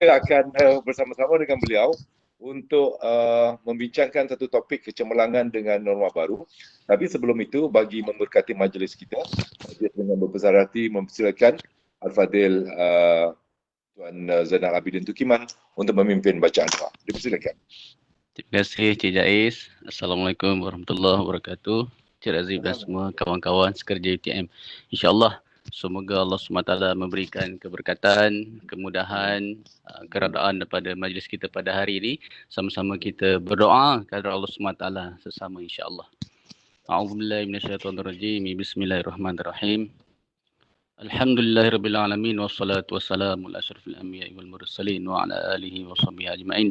Kita akan bersama-sama dengan beliau untuk membincangkan satu topik kecemerlangan dengan norma baru. Tapi sebelum itu, bagi memberkati majlis kita, majlis dengan berbesar hati mempersilakan Al-Fadhil Tuan Zainal Abidin Tukiman untuk memimpin bacaan doa. Dipersilakan. Terima kasih Cik Jais. Assalamualaikum warahmatullahi wabarakatuh. Cik Razif dan semua kawan-kawan sekerja UTM. InsyaAllah semoga Allah SWT memberikan keberkatan, kemudahan, keredaan daripada majlis kita pada hari ini. Sama-sama kita berdoa kepada Allah SWT sesama insyaAllah. A'udzubillahi minasyaitonirrajim. Bismillahirrahmanirrahim. Alhamdulillahirrabbilalamin. Wassalatu wassalamu ala asyrafil anbiya'i wal mursalin wa ala alihi wa sahbihi ajma'in.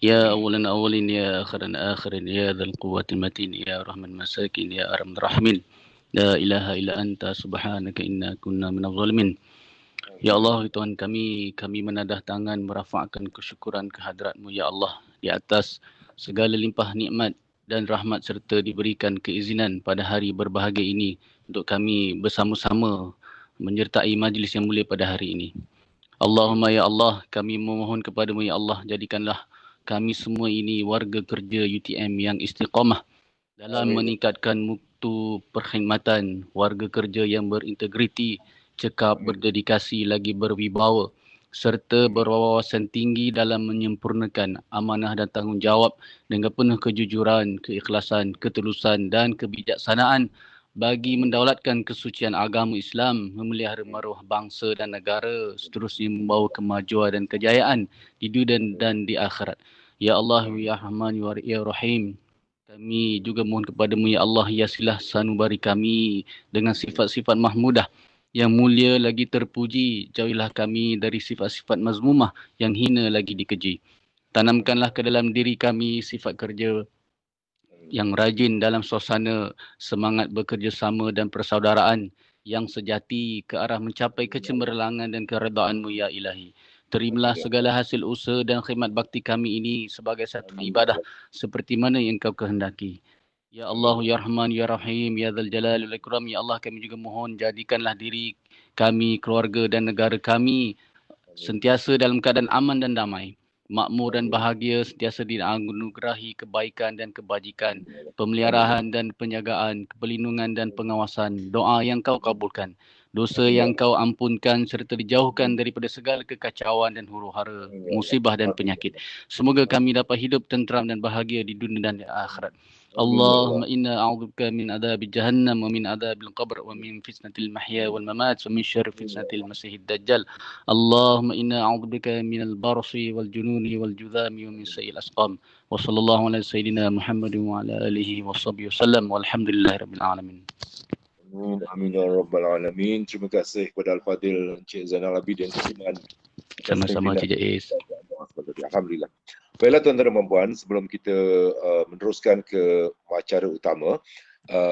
يا أولا أولين يا آخرا آخرين يا ذا القوة المتين يا رحمن مساكين يا أرحم الراحمين لا إله إلا أنت سبحانك إنا كنا من الظالمين. Ya Allah, Tuhan kami menadah tangan merafakkan kesyukuran kehadrat-Mu ya Allah di atas segala limpah nikmat dan rahmat serta diberikan keizinan pada hari berbahagia ini untuk kami bersama-sama menyertai majlis yang mulia pada hari ini. Allahumma ya Allah, kami memohon kepada-Mu ya Allah, jadikanlah kami semua ini warga kerja UTM yang istiqamah dalam meningkatkan mutu perkhidmatan, warga kerja yang berintegriti, cekap, berdedikasi, lagi berwibawa serta berwawasan tinggi dalam menyempurnakan amanah dan tanggungjawab dengan penuh kejujuran, keikhlasan, ketulusan dan kebijaksanaan bagi mendaulatkan kesucian agama Islam, memelihara maruah bangsa dan negara, seterusnya membawa kemajuan dan kejayaan di dunia dan di akhirat. Ya Allah, ya Rahman, ya Rahim, kami juga mohon kepada-Mu ya Allah, hiasilah sanubari kami dengan sifat-sifat mahmudah yang mulia lagi terpuji, jauhilah kami dari sifat-sifat mazmumah yang hina lagi dikeji. Tanamkanlah ke dalam diri kami sifat kerja yang rajin dalam suasana semangat bekerjasama dan persaudaraan yang sejati ke arah mencapai kecemerlangan dan keredaan-Mu ya Ilahi. Terimalah segala hasil usaha dan khidmat bakti kami ini sebagai satu ibadah seperti mana yang Kau kehendaki. Ya Allah, ya Rahman, ya Rahim, ya Dzal Jalali wal Ikram. Ya Allah, kami juga mohon jadikanlah diri kami, keluarga dan negara kami sentiasa dalam keadaan aman dan damai, makmur dan bahagia, sentiasa dianugerahi kebaikan dan kebajikan, pemeliharaan dan penjagaan, perlindungan dan pengawasan, doa yang Kau kabulkan, dosa yang Kau ampunkan serta dijauhkan daripada segala kekacauan dan huru-hara, musibah dan penyakit. Semoga kami dapat hidup tenteram dan bahagia di dunia dan di akhirat. Allahumma inna a'udzubika min adzabi jahannam wa min adzabil qabr wa min fitnatil mahya wal mamat wa min syarri fitnatil masiihid dajjal. Allahumma inna a'udzubika minal barsi wal jununi wal judhami wa min sayyi'il asqam. Wa sallallahu ala sayyidina Muhammadin wa ala alihi wa sahbihi wasallam walhamdulillahi rabbil alamin. Amin, amin ya rabbal alamin. Terima kasih kepada Al-Fadhil Encik Zainal Abidin Tukiman. Sama-sama Cik Jais. Alhamdulillah. Baiklah tuan-tuan dan puan, sebelum kita meneruskan ke acara utama,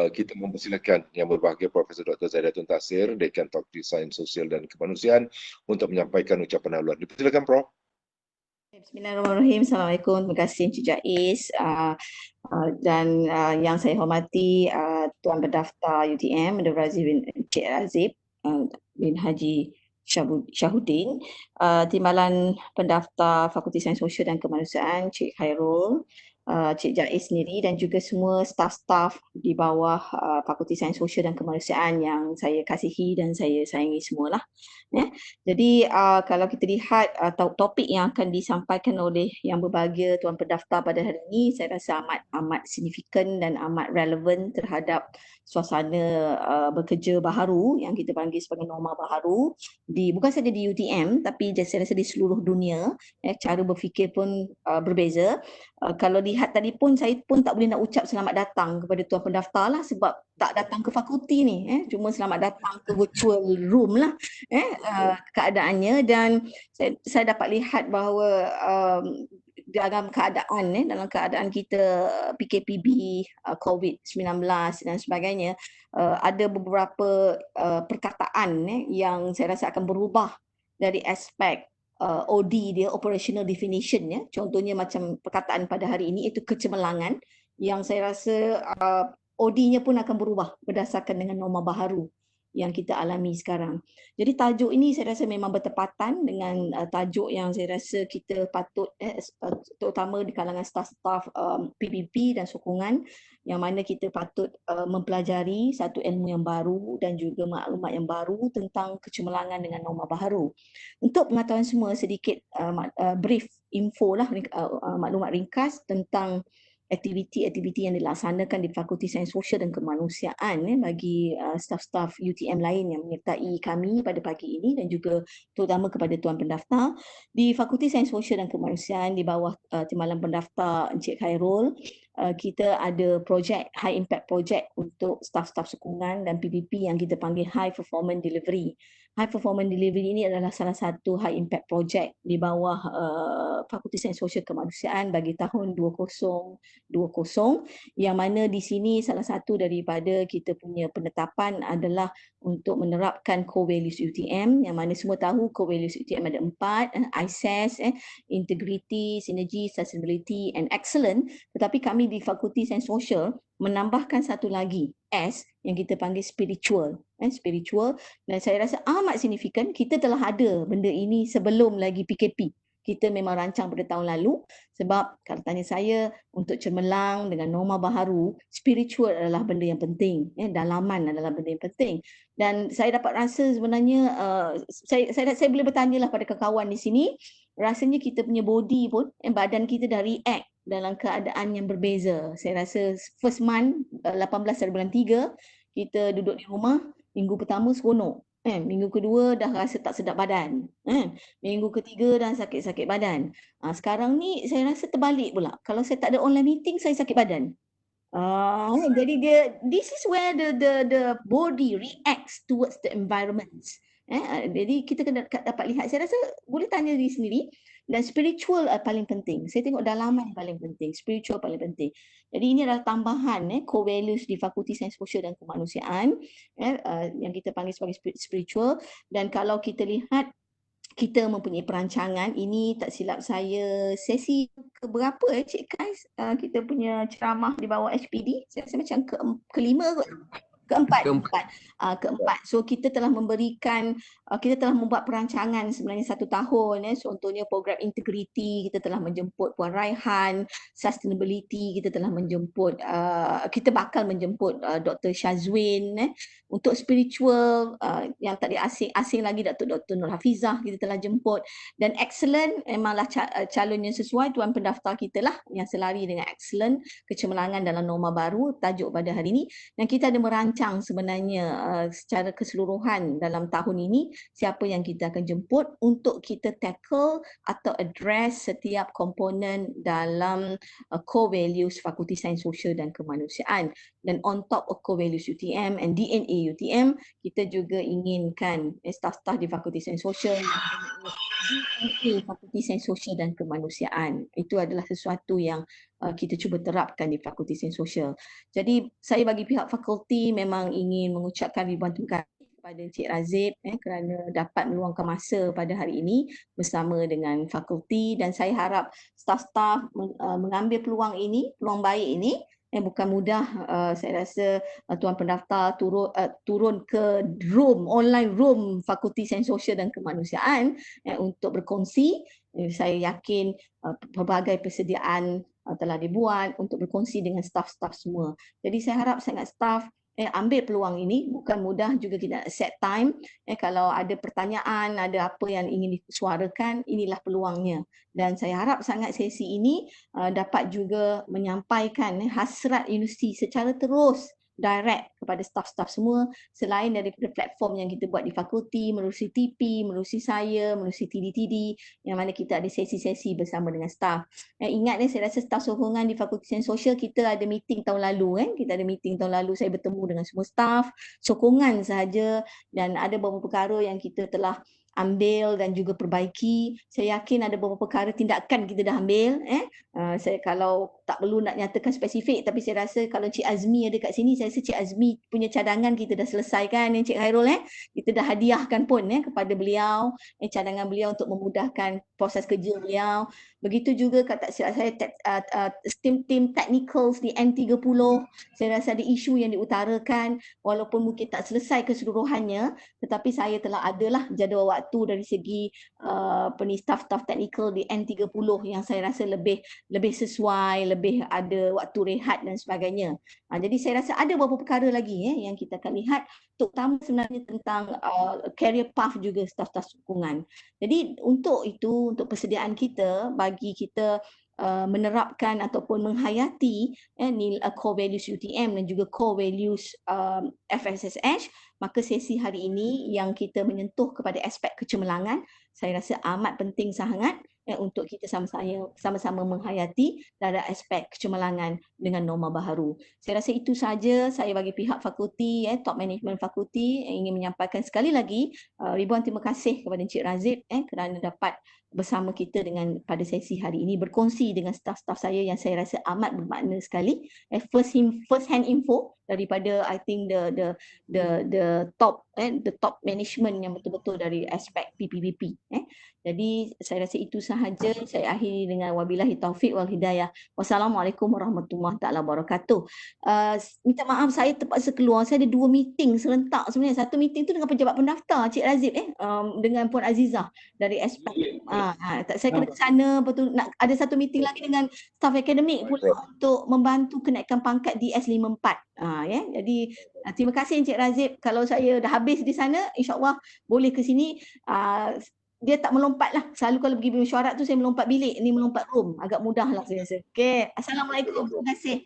kita mempersilakan yang berbahagia Profesor Dr. Zaidatun Tasir, Dekan Fakulti Sains Sosial dan Kemanusiaan untuk menyampaikan ucapan haluan. Dipersilakan Prof. Bismillahirrahmanirrahim. Assalamualaikum. Terima kasih Encik Jais. Dan yang saya hormati Tuan Pendaftar UTM, Encik Razif bin Haji Syahuddin, Timbalan Pendaftar Fakulti Sains Sosial dan Kemanusiaan, Cik Khairul, Cik Jais sendiri dan juga semua staf-staf di bawah Fakulti Sains Sosial dan Kemanusiaan yang saya kasihi dan saya sayangi semualah. Jadi kalau kita lihat topik yang akan disampaikan oleh yang berbahagia Tuan Pendaftar pada hari ini, saya rasa amat signifikan dan amat relevan terhadap suasana bekerja baharu yang kita panggil sebagai norma baharu bukan saja di UTM tapi saya rasa di seluruh dunia. Cara berfikir pun berbeza. Kalau lihat tadi pun saya pun tak boleh nak ucap selamat datang kepada Tuan Pendaftar lah sebab tak datang ke fakulti ni, cuma selamat datang ke virtual room lah keadaannya. Dan saya dapat lihat bahawa dalam keadaan kita PKPB, COVID-19 dan sebagainya, ada beberapa perkataan yang saya rasa akan berubah dari aspek OD dia, operational definition ya. Contohnya macam perkataan pada hari ini itu kecemerlangan, yang saya rasa OD-nya pun akan berubah berdasarkan dengan norma baharu. yang kita alami sekarang. Jadi tajuk ini saya rasa memang bertepatan dengan tajuk yang saya rasa kita patut terutama di kalangan staf-staf PPP dan sokongan, yang mana kita patut mempelajari satu ilmu yang baru dan juga maklumat yang baru tentang kecemerlangan dengan norma baharu. Untuk pengetahuan semua, sedikit brief info lah, maklumat ringkas tentang aktiviti-aktiviti yang dilaksanakan di Fakulti Sains Sosial dan Kemanusiaan bagi staf-staf UTM lain yang menyertai kami pada pagi ini, dan juga terutama kepada tuan pendaftar. Di Fakulti Sains Sosial dan Kemanusiaan di bawah timbalan pendaftar Encik Khairul, kita ada projek high impact project untuk staf-staf sokongan dan PPP yang kita panggil High Performance Delivery. High Performance Delivery ini adalah salah satu high impact project di bawah Fakulti Sains Sosial Kemanusiaan bagi tahun 2020, yang mana di sini salah satu daripada kita punya penetapan adalah untuk menerapkan core values UTM, yang mana semua tahu core values UTM ada 4, ISAS, integrity, synergy, sustainability and excellence. Tetapi kami di Fakulti Sains Sosial menambahkan satu lagi, S, yang kita panggil spiritual. Spiritual, dan saya rasa amat signifikan kita telah ada benda ini sebelum lagi PKP. Kita memang rancang pada tahun lalu, sebab kalau tanya saya, untuk cemerlang dengan norma baharu, spiritual adalah benda yang penting, dalaman adalah benda yang penting. Dan saya dapat rasa sebenarnya, saya boleh bertanyalah pada kawan-kawan di sini, rasanya kita punya body pun, badan kita dah react dalam keadaan yang berbeza. Saya rasa first month, 18 hari bulan 3, kita duduk di rumah, minggu pertama seronok. Minggu kedua dah rasa tak sedap badan. Minggu ketiga dah sakit-sakit badan. Sekarang ni saya rasa terbalik pula. Kalau saya tak ada online meeting, saya sakit badan. Jadi this is where the body reacts towards the environment. Jadi kita kena dapat lihat. Saya rasa boleh tanya diri sendiri. Dan spiritual paling penting. Saya tengok dalaman paling penting. Spiritual paling penting. Jadi ini adalah tambahan core values di Fakulti Sains Sosial dan Kemanusiaan yang kita panggil sebagai spiritual. Dan kalau kita lihat, kita mempunyai perancangan, ini tak silap saya sesi keberapa Cik Kais, kita punya ceramah di bawah HPD, saya rasa macam kelima kot. Keempat. So kita telah memberikan, kita telah membuat perancangan sebenarnya 1 tahun. Contohnya program integrity, kita telah menjemput Puan Raihan. Sustainability, kita telah menjemput, kita bakal menjemput Dr. Syazwin. Untuk spiritual, yang tadi asing lagi Dr. Nur Hafizah, kita telah jemput. Dan excellent memanglah calon yang sesuai, tuan pendaftar kita lah yang selari dengan excellent, kecemerlangan dalam norma baru, tajuk pada hari ini. Dan kita ada merancang sebenarnya secara keseluruhan dalam tahun ini siapa yang kita akan jemput untuk kita tackle atau address setiap komponen dalam core values Fakulti Sains Sosial dan Kemanusiaan. Dan on top of core values UTM and DNA UTM, kita juga inginkan staf-staf di Fakulti Sains Sosial DNA Fakulti Sains Sosial dan Kemanusiaan. Itu adalah sesuatu yang kita cuba terapkan di Fakulti Sains Sosial. Jadi saya bagi pihak fakulti memang ingin mengucapkan ribuan terima kasih kepada Encik Razib kerana dapat meluangkan masa pada hari ini bersama dengan fakulti, dan saya harap staf-staf mengambil peluang baik ini. Bukan mudah, saya rasa tuan pendaftar turun ke online room Fakulti Sains Sosial dan Kemanusiaan untuk berkongsi. Saya yakin pelbagai persediaan telah dibuat untuk berkongsi dengan staf-staf semua. Jadi saya harap sangat staf ambil peluang ini. Bukan mudah juga kita set time. Kalau ada pertanyaan, ada apa yang ingin disuarakan, inilah peluangnya. Dan saya harap sangat sesi ini dapat juga menyampaikan hasrat universiti secara terus direct kepada staf-staf semua, selain daripada platform yang kita buat di fakulti, melalui TP, melalui saya, melalui TD-TD, yang mana kita ada sesi-sesi bersama dengan staf. Ingat saya rasa staf sokongan di Fakulti Sains Sosial, kita ada meeting tahun lalu. Kita ada meeting tahun lalu, saya bertemu dengan semua staf sokongan sahaja, dan ada beberapa perkara yang kita telah ambil dan juga perbaiki. Saya yakin ada beberapa perkara tindakan kita dah ambil. Saya kalau tak perlu nak nyatakan spesifik, tapi saya rasa kalau Cik Azmi ada kat sini, saya rasa Cik Azmi punya cadangan kita dah selesaikan Cik Khairul kita dah hadiahkan pun kepada beliau cadangan beliau untuk memudahkan proses kerja beliau. Begitu juga kata saya tim technicals di N30, saya rasa ada isu yang diutarakan walaupun mungkin tak selesai keseluruhannya, tetapi saya telah adalah jadual waktu dari segi staff technical di N30 yang saya rasa lebih sesuai, lebih ada waktu rehat dan sebagainya. Jadi saya rasa ada beberapa perkara lagi yang kita akan lihat, terutama sebenarnya tentang career path juga staf-staf sokongan. Jadi untuk itu, untuk persediaan kita, bagi kita menerapkan ataupun menghayati core values UTM dan juga core values FSSH, maka sesi hari ini yang kita menyentuh kepada aspek kecemerlangan, saya rasa amat penting sangat untuk kita sama-sama menghayati dalam aspek kecemerlangan dengan norma baharu. Saya rasa itu saja saya bagi pihak fakulti, top management fakulti ingin menyampaikan sekali lagi ribuan terima kasih kepada Encik Razib kerana dapat bersama kita dengan pada sesi hari ini, berkongsi dengan staf-staf saya yang saya rasa amat bermakna sekali. First hand info daripada I think the top management yang betul-betul dari aspek PPBP. Jadi saya rasa itu sahaja. Saya akhiri dengan wabillahi taufik wal hidayah. Wassalamualaikum warahmatullahi taala wabarakatuh. Minta maaf saya terpaksa keluar. Saya ada 2 meeting serentak sebenarnya. Satu meeting tu dengan pejabat pendaftar Cik Razib dengan Puan Azizah dari aspek saya kena ke sana, betul nak ada satu meeting lagi dengan staff akademik pula untuk membantu kenaikan pangkat di S54. Jadi terima kasih Encik Razib. Kalau saya dah habis di sana, insya-Allah boleh ke sini. Dia tak melompat lah. Selalu kalau pergi mesyuarat tu saya melompat bilik, ni melompat room. Agak mudah lah saya rasa. Okey. Assalamualaikum. Terima kasih.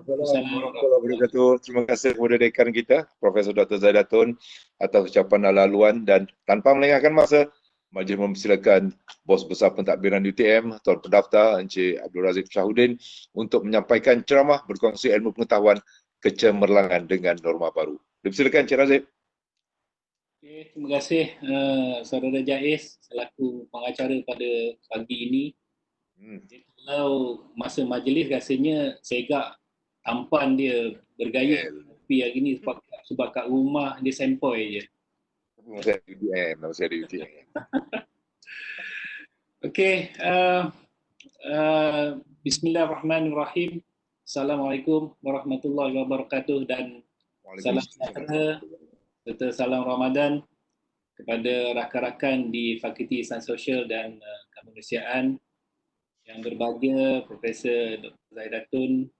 Assalamualaikum. Terima kasih kepada dekan kita, Profesor Dr. Zaidatun atas ucapan laluan, dan tanpa melengahkan masa, majlis mempersilakan Bos Besar Pentadbiran UTM, Tuan Pendaftar Encik Abdul Razif Shahudin untuk menyampaikan ceramah berkongsi ilmu pengetahuan kecemerlangan dengan norma baru. Dipersilakan Encik Razif. Okay, terima kasih Saudara Jais selaku pengacara pada pagi ini. Kalau masa majlis rasanya segak tampan dia bergaya, tapi hari ni sebab kat rumah dia sempoi je. Masih ada UTM. Okey, Bismillahirrahmanirrahim. Assalamualaikum warahmatullahi wabarakatuh dan salam sejahtera serta salam Ramadan kepada rakan-rakan di Fakulti Sains Sosial dan Kemanusiaan yang berbahagia, Profesor Dr. Zaidatun,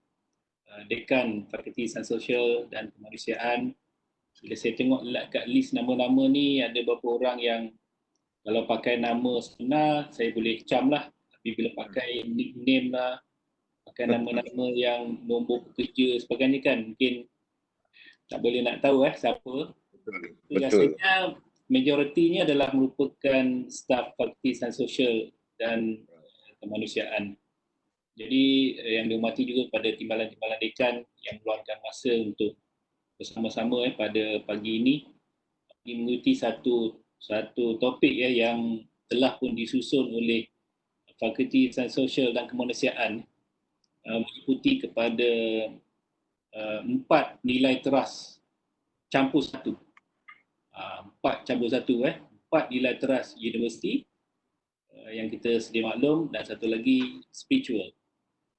Dekan Fakulti Sains Sosial dan Kemanusiaan. Bila saya tengok kat list nama-nama ni, ada beberapa orang yang kalau pakai nama sebenar, saya boleh cam lah. Tapi bila pakai nickname lah, pakai nama-nama yang nombor pekerja sebagainya kan, mungkin tak boleh nak tahu siapa. Betul. Rasanya majoritinya adalah merupakan staf Fakulti Sains Sosial dan Kemanusiaan. Jadi yang dihormati juga pada timbalan-timbalan dekan yang meluangkan masa untuk bersama-sama pada pagi ini mengikuti satu topik yang telah pun disusun oleh Fakulti Sains Sosial dan Kemanusiaan, meliputi kepada 4 nilai teras campur satu. 4 campur satu 4 nilai teras universiti yang kita sedia maklum, dan satu lagi spiritual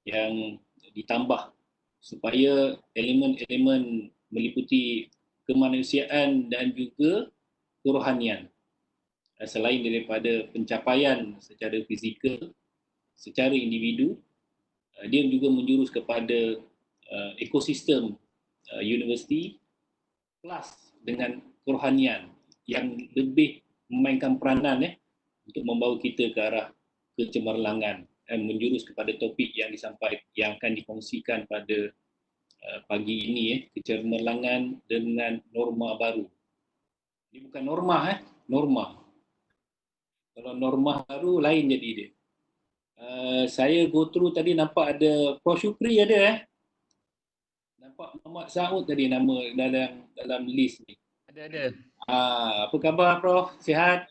yang ditambah supaya elemen-elemen meliputi kemanusiaan dan juga kerohanian, selain daripada pencapaian secara fizikal, secara individu, dia juga menjurus kepada ekosistem universiti plus dengan kerohanian yang lebih memainkan peranan untuk membawa kita ke arah kecemerlangan, menjurus kepada topik yang yang akan dikongsikan pada pagi ini, kecemerlangan dengan norma baru. Ini bukan norma, norma. Kalau norma baru lain jadi dia. Saya go through tadi nampak ada Prof Syukri ada nampak Muhammad Saud tadi nama dalam list ni. Ada. Apa khabar Prof? Sihat?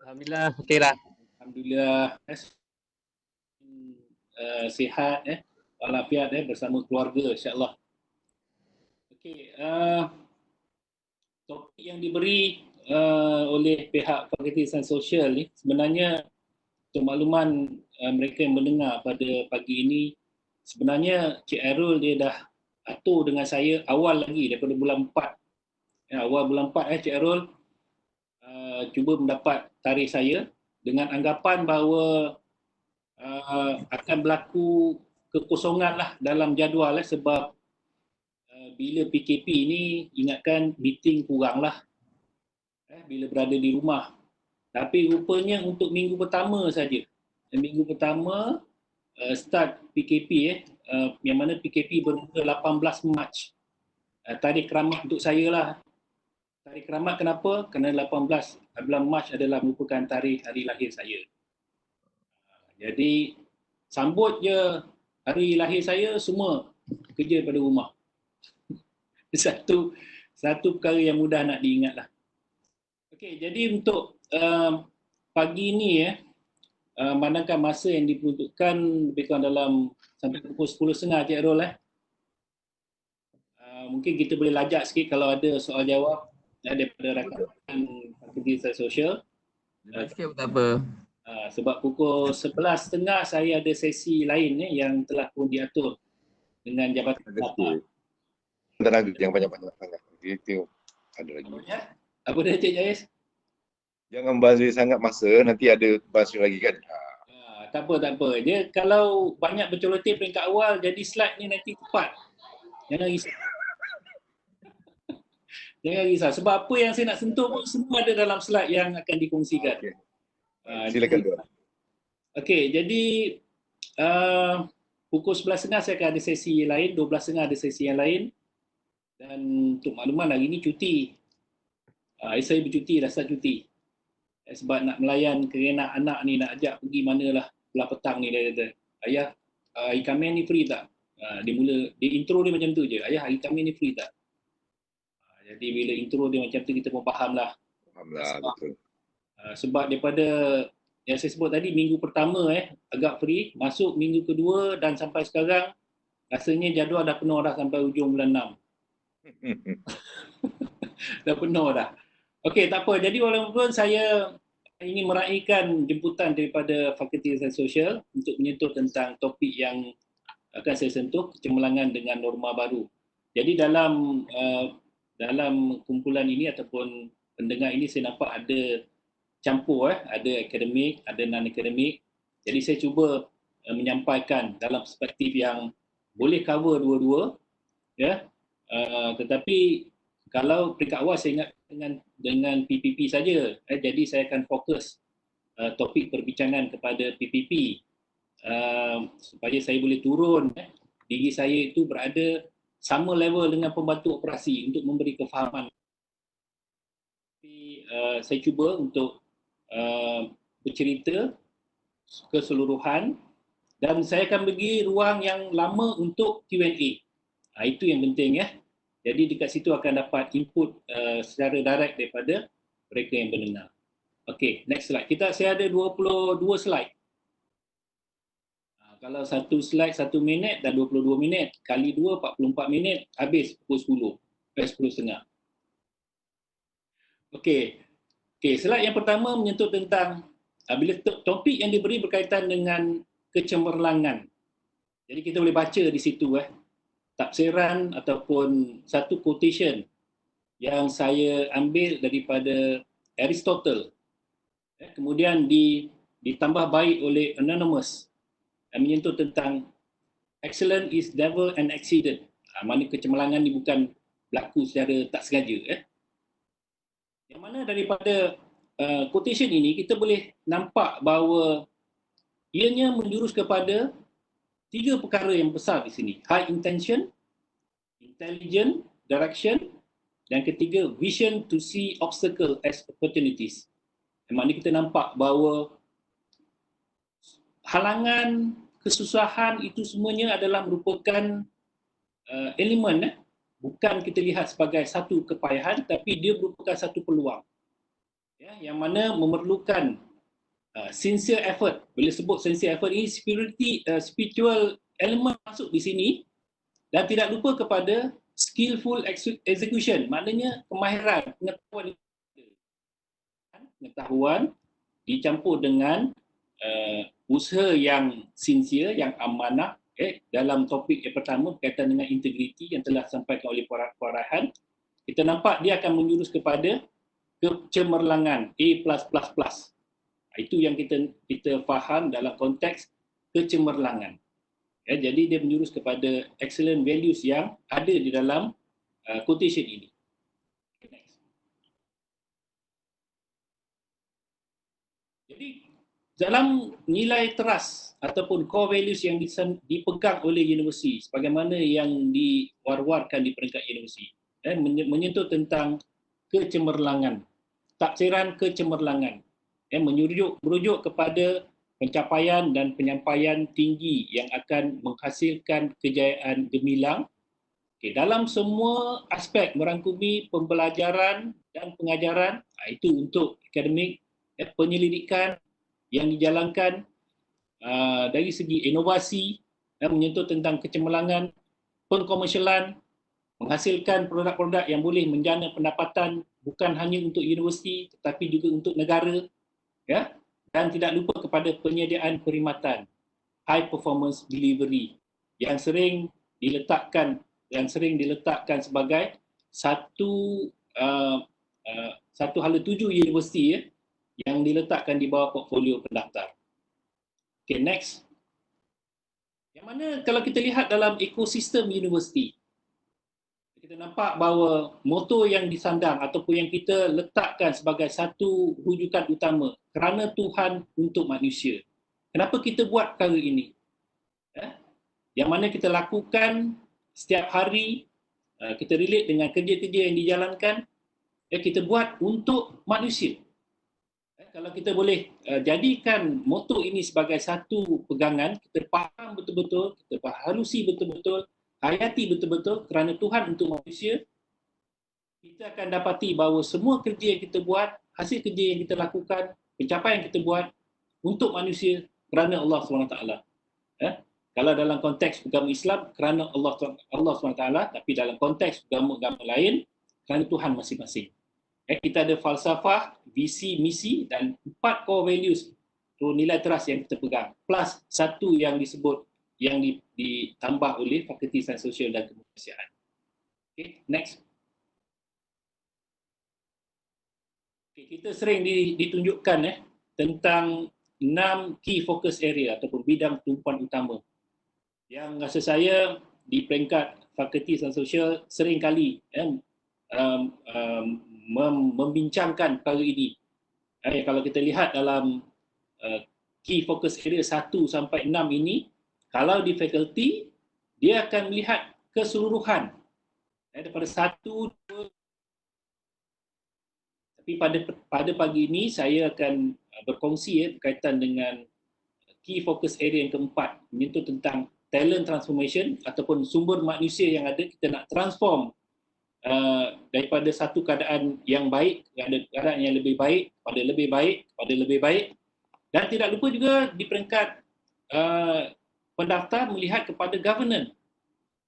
Alhamdulillah, okey lah. Alhamdulillah. sihat, walafiat bersama keluarga, insya-Allah. Okey, topik yang diberi oleh pihak Fakulti Sains Sosial ni sebenarnya untuk makluman mereka yang mendengar pada pagi ini, sebenarnya Cik Airul dia dah atur dengan saya awal lagi daripada bulan 4. Awal bulan 4 Cik Airul cuba mendapat tarikh saya dengan anggapan bahawa akan berlaku kekosongan lah dalam jadual sebab bila PKP ni ingatkan meeting kurang lah bila berada di rumah. Tapi rupanya untuk minggu pertama saja. Minggu pertama start PKP yang mana PKP bermula 18 Mac. Tarikh keramat untuk saya lah. Tarikh keramat kenapa? Kerana 18 bulan Mac adalah merupakan tarikh hari lahir saya. Jadi sambut je hari lahir saya, semua kerja pada rumah. Satu perkara yang mudah nak diingat lah. Okey, jadi untuk pagi ni mandangkan masa yang diperuntukkan lebih kurang dalam sampai pukul 10.30 Cik Airul mungkin kita boleh lajak sikit kalau ada soal jawab daripada rakan-rakan Fakulti Sains Sosial. Sikit tak apa. Sebab pukul 11.30 saya ada sesi lain yang telah pun diatur dengan Jabatan Bapak. Tenaga yang banyak-banyak sangat. Itu ada lagi. Apa dia Cik Jais? Jangan bazir sangat masa, nanti ada bazir lagi kan. Tak apa. Dia kalau banyak bercolotip peringkat awal, jadi slide ni nanti tepat. Jangan risau. Jangan risau. Sebab apa yang saya nak sentuh pun semua ada dalam slide yang akan dikongsikan. Okay. Silakan Tuan. Okey, jadi pukul 11.30 saya akan ada sesi lain, 12.30 ada sesi yang lain. Dan untuk makluman hari ni cuti. Saya bercuti, dah start cuti. Sebab nak melayan kerana anak ni nak ajak pergi manalah belah petang ni dia kata, ayah hari Khamis ni free tak? Dia intro dia macam tu je, ayah hari Khamis ni free tak? Jadi bila intro dia macam tu kita pun faham lah. Betul. Sebab daripada yang saya sebut tadi minggu pertama agak free, masuk minggu kedua dan sampai sekarang rasanya jadual dah penuh dah sampai hujung bulan 6. Dah penuh dah. Okey, tak apa. Jadi walaupun saya ingin meraihkan jemputan daripada Fakulti Sains Sosial untuk menyentuh tentang topik yang akan saya sentuh, kecemerlangan dengan norma baru. Jadi dalam kumpulan ini ataupun pendengar ini saya nampak ada campur, ada akademik, ada non-akademik. Jadi saya cuba menyampaikan dalam perspektif yang boleh cover dua-dua, tetapi kalau peringkat awal saya ingat dengan PPP saja, jadi saya akan fokus topik perbincangan kepada PPP supaya saya boleh turun diri saya itu berada sama level dengan pembantu operasi untuk memberi kefahaman. Tapi saya cuba untuk bercerita keseluruhan dan saya akan bagi ruang yang lama untuk Q&A. Itu yang penting Jadi dekat situ akan dapat input secara direct daripada mereka yang mendengar. Okey, next slide. Saya ada 22 slide. Kalau satu slide 1 minit dan 22 minit, kali 2 44 minit, habis pukul 10.30. Okey, slide yang pertama menyentuh tentang bila topik yang diberi berkaitan dengan kecemerlangan. Jadi kita boleh baca di situ tafsiran ataupun satu quotation yang saya ambil daripada Aristotle. Kemudian ditambah baik oleh Anonymous yang menyentuh tentang excellence is never an accident. Mana kecemerlangan ni bukan berlaku secara tak sengaja. Yang mana daripada quotation ini kita boleh nampak bahawa ianya menjurus kepada 3 perkara yang besar di sini. High intention, intelligent, direction, dan ketiga, vision to see obstacle as opportunities. Yang mana kita nampak bahawa halangan, kesusahan itu semuanya adalah merupakan elemen, bukan kita lihat sebagai satu kepayahan, tapi dia merupakan satu peluang. Yang mana memerlukan sincere effort. Bila sebut sincere effort ini spiritual element masuk di sini, dan tidak lupa kepada skillful execution, maknanya kemahiran, pengetahuan dicampur dengan usaha yang sincere, yang amanah. Dalam topik yang pertama berkaitan dengan integriti yang telah disampaikan oleh Puan kita nampak dia akan menjurus kepada kecemerlangan A+++. Itu yang kita faham dalam konteks kecemerlangan. Jadi dia menjurus kepada excellent values yang ada di dalam quotation ini. Next. Jadi dalam nilai teras ataupun core values yang dipegang oleh universiti sebagaimana yang diwar-warkan di peringkat universiti, menyentuh tentang kecemerlangan, taksiran kecemerlangan, merujuk kepada pencapaian dan penyampaian tinggi yang akan menghasilkan kejayaan gemilang dalam semua aspek merangkumi pembelajaran dan pengajaran, itu untuk akademik, penyelidikan yang dijalankan dari segi inovasi, menyentuh tentang kecemerlangan, pengkomersialan, menghasilkan produk-produk yang boleh menjana pendapatan bukan hanya untuk universiti tetapi juga untuk negara, dan tidak lupa kepada penyediaan perkhidmatan high performance delivery yang sering diletakkan sebagai satu hala tuju universiti yang diletakkan di bawah portfolio pendaftar. Okay, next. Yang mana kalau kita lihat dalam ekosistem universiti, kita nampak bahawa moto yang disandang ataupun yang kita letakkan sebagai satu rujukan utama, kerana Tuhan untuk manusia. Kenapa kita buat perkara ini? Yang mana kita lakukan setiap hari, kita relate dengan kerja-kerja yang dijalankan, kita buat untuk manusia. Kalau kita boleh jadikan moto ini sebagai satu pegangan, kita faham betul-betul, kita halusi betul-betul, hayati betul-betul kerana Tuhan untuk manusia, kita akan dapati bahawa semua kerja yang kita buat, hasil kerja yang kita lakukan, pencapaian yang kita buat untuk manusia kerana Allah SWT. Kalau dalam konteks agama Islam, kerana Allah SWT, tapi dalam konteks agama-agama lain, kerana Tuhan masing-masing. Kita ada falsafah, visi, misi dan 4 core values, nilai teras yang kita pegang, plus satu yang disebut, yang ditambah oleh Fakulti Sains Sosial dan Kemanusiaan. Okay, next. Okay, kita sering ditunjukkan tentang 6 key focus area ataupun bidang tumpuan utama yang rasa saya di peringkat Fakulti Sains Sosial sering kali membincangkan perkara ini. Kalau kita lihat dalam key focus area 1 sampai 6 ini, kalau di fakulti, dia akan melihat keseluruhan daripada 1, 2. Tapi pada pagi ini saya akan berkongsi berkaitan dengan key focus area yang keempat, menyentuh tentang talent transformation ataupun sumber manusia yang ada, kita nak transform daripada satu keadaan yang baik kepada keadaan yang lebih baik, pada lebih baik, pada lebih baik. Dan tidak lupa juga di peringkat pendaftar melihat kepada governance,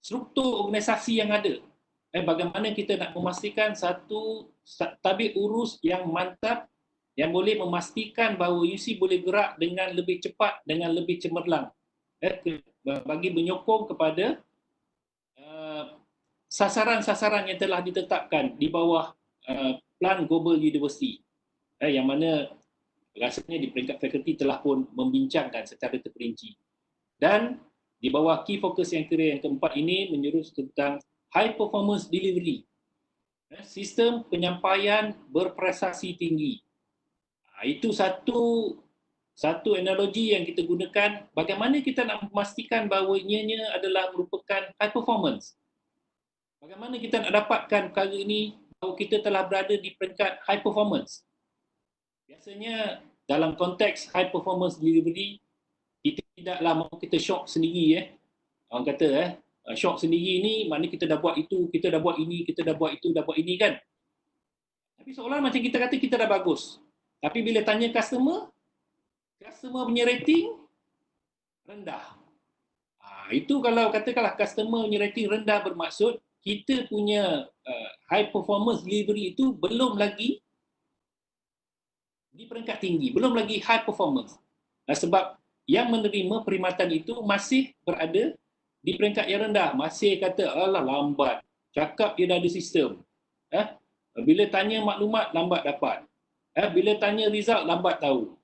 struktur organisasi yang ada. Bagaimana kita nak memastikan satu tabik urus yang mantap yang boleh memastikan bahawa UC boleh gerak dengan lebih cepat, dengan lebih cemerlang, bagi menyokong kepada sasaran-sasaran yang telah ditetapkan di bawah Plan Global University, yang mana rasanya di peringkat fakulti telah pun membincangkan secara terperinci. Dan di bawah key focus yang keempat ini menjurus tentang high performance delivery, sistem penyampaian berprestasi tinggi. Itu satu analogi yang kita gunakan, bagaimana kita nak memastikan bahawa ianya adalah merupakan high performance. Bagaimana kita nak dapatkan perkara ini bahawa kita telah berada di peringkat high performance. Biasanya dalam konteks high performance delivery, kita tidaklah mahu kita shock sendiri. Orang kata shock sendiri ni maknanya kita dah buat itu, kita dah buat ini, kita dah buat itu, dah buat ini kan. Tapi seolah macam kita kata kita dah bagus. Tapi bila tanya customer, customer punya rating rendah. Itu kalau katakanlah customer punya rating rendah bermaksud kita punya high performance delivery itu belum lagi di peringkat tinggi, belum lagi high performance. Sebab yang menerima perkhidmatan itu masih berada di peringkat yang rendah, masih kata alah lambat, cakap dia dah ada sistem. Bila tanya maklumat lambat dapat. Bila tanya result lambat tahu.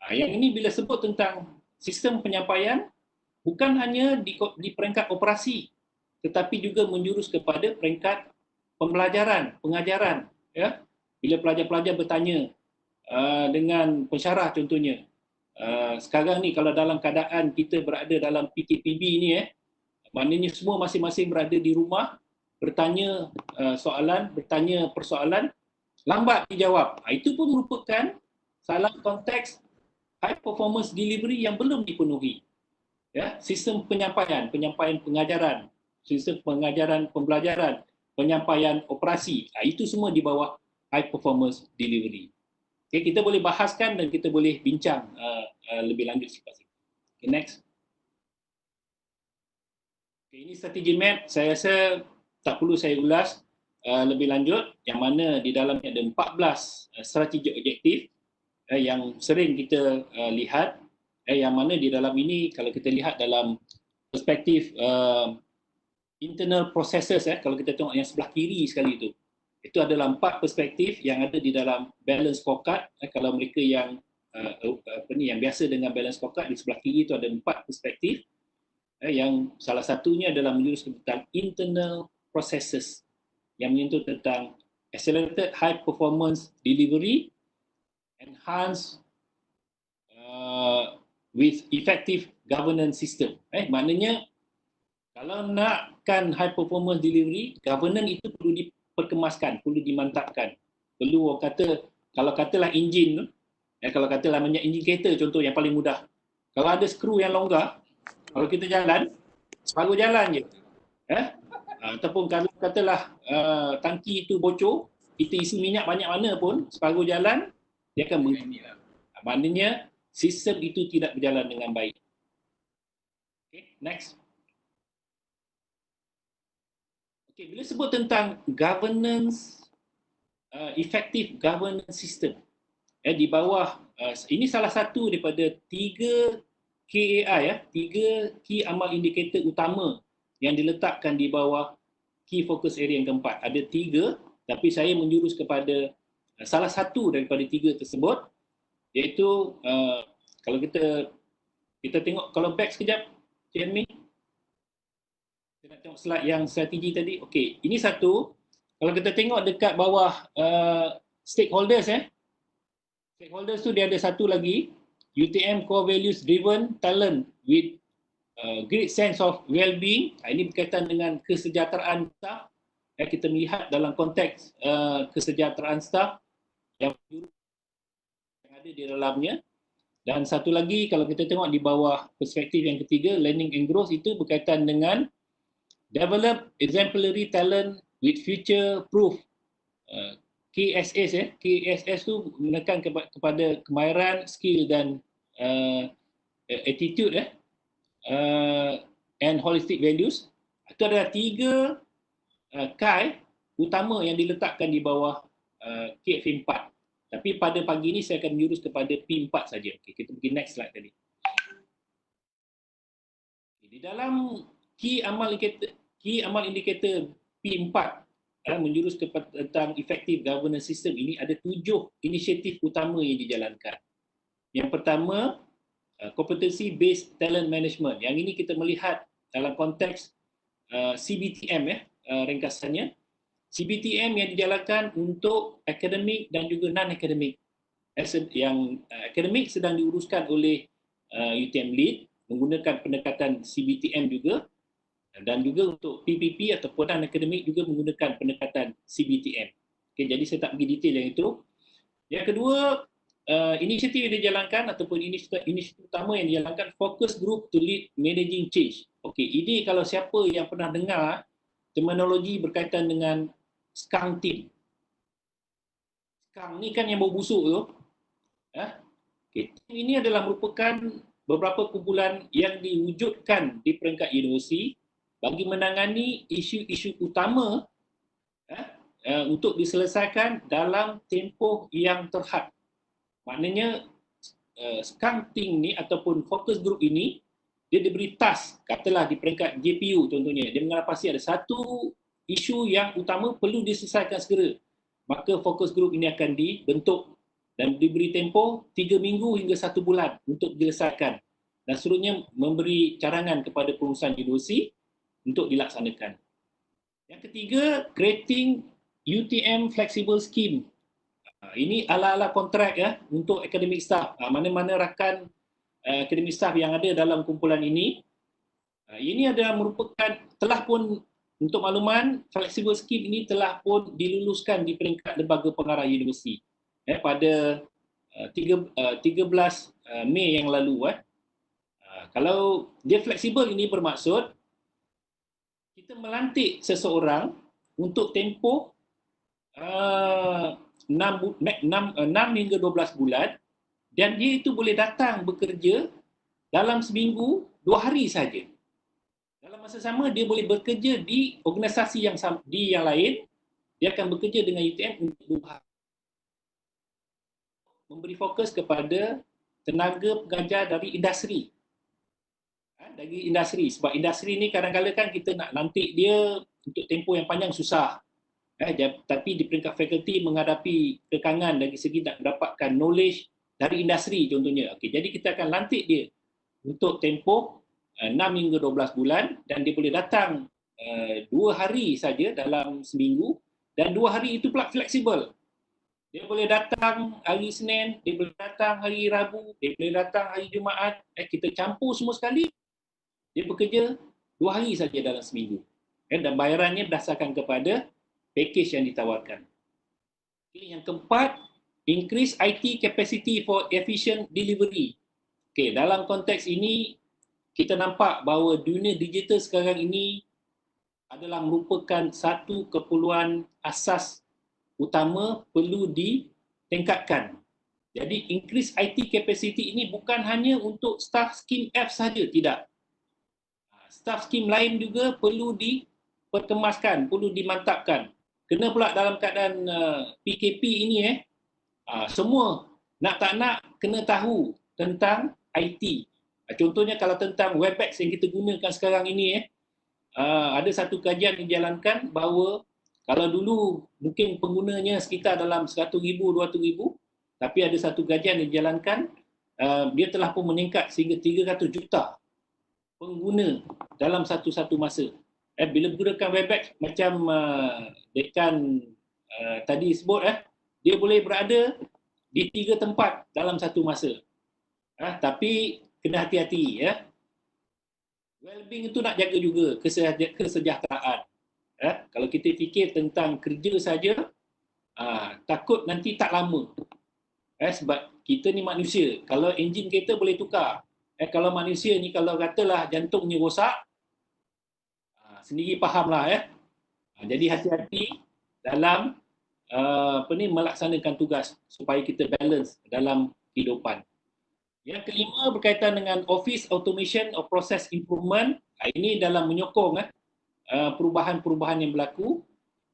Yang ini bila sebut tentang sistem penyampaian bukan hanya di peringkat operasi tetapi juga menjurus kepada peringkat pembelajaran, pengajaran. Bila pelajar-pelajar bertanya dengan pensyarah contohnya, sekarang ni kalau dalam keadaan kita berada dalam PKPB ni, maknanya semua masing-masing berada di rumah, bertanya bertanya persoalan, lambat dijawab. Itu pun merupakan salah konteks high performance delivery yang belum dipenuhi. Sistem penyampaian pengajaran, sistem pengajaran pembelajaran, penyampaian operasi, itu semua di bawah high performance delivery. Kita boleh bahaskan dan kita boleh bincang lebih lanjut selepas ini. Next. Ini strategi map, saya rasa tak perlu saya ulas lebih lanjut, yang mana di dalamnya ada 14 strategi objektif yang sering kita lihat, yang mana di dalam ini kalau kita lihat dalam perspektif internal processes, kalau kita tengok yang sebelah kiri sekali itu adalah 4 perspektif yang ada di dalam balance scorecard. Kalau mereka yang yang biasa dengan balance scorecard, di sebelah kiri itu ada 4 perspektif, yang salah satunya adalah menjurus tentang internal processes yang menyentuh tentang accelerated high performance delivery, enhance with effective governance system. Maknanya kalau nakkan high performance delivery, governance itu perlu diperkemaskan, perlu dimantapkan. Perlu kata, kalau katalah enjin, kalau katalah banyak enjin kereta contoh yang paling mudah. Kalau ada skru yang longgar, kalau kita jalan, separuh jalan je. Ataupun kalau katalah tangki itu bocor, kita isi minyak banyak mana pun, separuh jalan, dia akan berhenti. Maknanya, sistem itu tidak berjalan dengan baik. Next. Bila sebut tentang governance, effective governance system, di bawah, ini salah satu daripada 3 KAI, 3 key amal indikator utama yang diletakkan di bawah key focus area yang keempat. Ada 3, tapi saya menjurus kepada salah satu daripada 3 tersebut, iaitu kalau kita tengok, kalau back sekejap, Cik Admin. Kita nak tengok slide yang strategi tadi. Okey, ini satu. Kalau kita tengok dekat bawah stakeholders, stakeholders tu dia ada satu lagi, UTM Core Values Driven Talent with great sense of well-being. Ini berkaitan dengan kesejahteraan staf. Kita melihat dalam konteks kesejahteraan staf yang ada di dalamnya. Dan satu lagi, kalau kita tengok di bawah perspektif yang ketiga, learning and growth, itu berkaitan dengan develop exemplary talent with future proof. KSS, KSS tu menekan kepada kemahiran, skill dan attitude and holistic values. Itu adalah 3 KAI utama yang diletakkan di bawah KFA 4. Tapi pada pagi ini saya akan menjurus kepada P4 saja. Kita pergi next slide tadi. Di dalam key amal indikator P4 menjurus kepada tentang effective governance system ini, ada 7 inisiatif utama yang dijalankan. Yang pertama, competency based talent management. Yang ini kita melihat dalam konteks CBTM, ringkasannya. CBTM yang dijalankan untuk akademik dan juga non-akademik. Yang akademik sedang diuruskan oleh UTM Lead menggunakan pendekatan CBTM juga, dan juga untuk PPP ataupun non-akademik juga menggunakan pendekatan CBTM. Jadi saya tak pergi detail yang itu. Yang kedua, inisiatif yang dijalankan ataupun inisiatif utama yang dijalankan, focus group to lead managing change. Ini kalau siapa yang pernah dengar terminologi berkaitan dengan skunk team. Skunk ni kan yang bau busuk tu. Okay. Ini adalah merupakan beberapa kumpulan yang diwujudkan di peringkat universiti bagi menangani isu-isu utama untuk diselesaikan dalam tempoh yang terhad. Maknanya scouting ni ataupun focus group ini dia diberi task, katalah di peringkat JPU contohnya, dia mengenal pasti ada satu isu yang utama perlu diselesaikan segera. Maka focus group ini akan dibentuk dan diberi tempoh 3 minggu hingga 1 bulan untuk diselesaikan. Dan seterusnya memberi carangan kepada pengurusan universiti untuk dilaksanakan. Yang ketiga, creating UTM flexible scheme. Ini ala-ala kontrak untuk academic staff. Mana-mana rakan academic staff yang ada dalam kumpulan ini adalah merupakan telah pun, untuk makluman, flexible scheme ini telah pun diluluskan di peringkat lembaga pengarah universiti pada 13 Mei yang lalu. Kalau dia fleksibel ini bermaksud kita melantik seseorang untuk tempoh 6 hingga 12 bulan dan dia itu boleh datang bekerja dalam seminggu 2 hari saja. Dalam masa sama dia boleh bekerja di organisasi yang lain, dia akan bekerja dengan UTM untuk 2 hari. Memberi fokus kepada tenaga pengajar dari industri. Dari industri, sebab industri ni kadang-kadang kan kita nak lantik dia untuk tempoh yang panjang susah. Tapi di peringkat fakulti menghadapi kekangan dari segi nak mendapatkan knowledge dari industri contohnya. Okay, jadi kita akan lantik dia untuk tempoh 6 hingga 12 bulan dan dia boleh datang 2 hari saja dalam seminggu dan 2 hari itu pula fleksibel. Dia boleh datang hari Senin, dia boleh datang hari Rabu, dia boleh datang hari Jumaat. Kita campur semua sekali. Dia bekerja 2 hari saja dalam seminggu. Dan bayarannya berdasarkan kepada package yang ditawarkan. Okay, yang keempat, increase IT capacity for efficient delivery. Okay, dalam konteks ini, kita nampak bahawa dunia digital sekarang ini adalah merupakan satu keperluan asas utama perlu ditingkatkan. Jadi increase IT capacity ini bukan hanya untuk staff skim F saja, tidak. Staff skim lain juga perlu diperkemaskan, perlu dimantapkan. Kena pula dalam keadaan PKP ini semua nak tak nak kena tahu tentang IT. Contohnya kalau tentang Webex yang kita gunakan sekarang ini ada satu kajian dijalankan bahawa kalau dulu mungkin penggunanya sekitar dalam 100,000, 200,000, tapi ada satu kajian yang dijalankan, dia telah pun meningkat sehingga 300 juta pengguna dalam satu masa. Bila menggunakan Webex macam dekan tadi sebut, dia boleh berada di 3 tempat dalam satu masa. Tapi kena hati-hati. Well-being itu nak jaga juga kesejahteraan. Kalau kita fikir tentang kerja saja, takut nanti tak lama. Sebab kita ni manusia. Kalau enjin kereta boleh tukar. Kalau manusia ni kalau katalah jantungnya rosak, sendiri fahamlah. Jadi hati-hati dalam melaksanakan tugas supaya kita balance dalam kehidupan. Yang kelima berkaitan dengan Office Automation of Process Improvement. Ini dalam menyokong perubahan-perubahan yang berlaku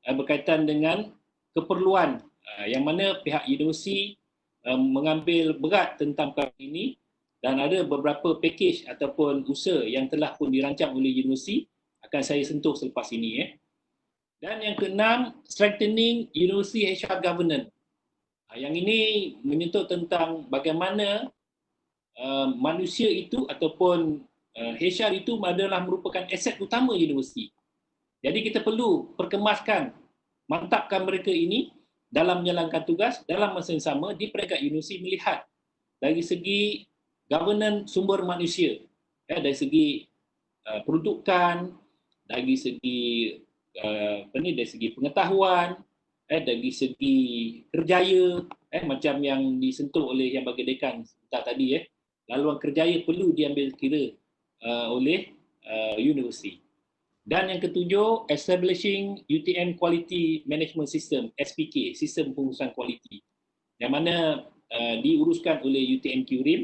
berkaitan dengan keperluan yang mana pihak universiti mengambil berat tentang perkara ini dan ada beberapa package ataupun usaha yang telah pun dirancang oleh universiti akan saya sentuh selepas ini. Dan yang keenam, strengthening university HR governance. Yang ini menyentuh tentang bagaimana manusia itu ataupun HR itu adalah merupakan aset utama universiti. Jadi kita perlu perkemaskan, mantapkan mereka ini dalam menjalankan tugas dalam masa yang sama di peringkat universiti melihat dari segi governance sumber manusia, dari segi peruntukan, dari segi dari segi pengetahuan, dari segi kerjaya, macam yang disentuh oleh yang bagi dekan tadi, laluan kerjaya perlu diambil kira oleh universiti. Dan yang ketujuh, establishing UTM Quality Management System, SPK, sistem pengurusan kualiti. Yang mana diuruskan oleh UTM QRIM,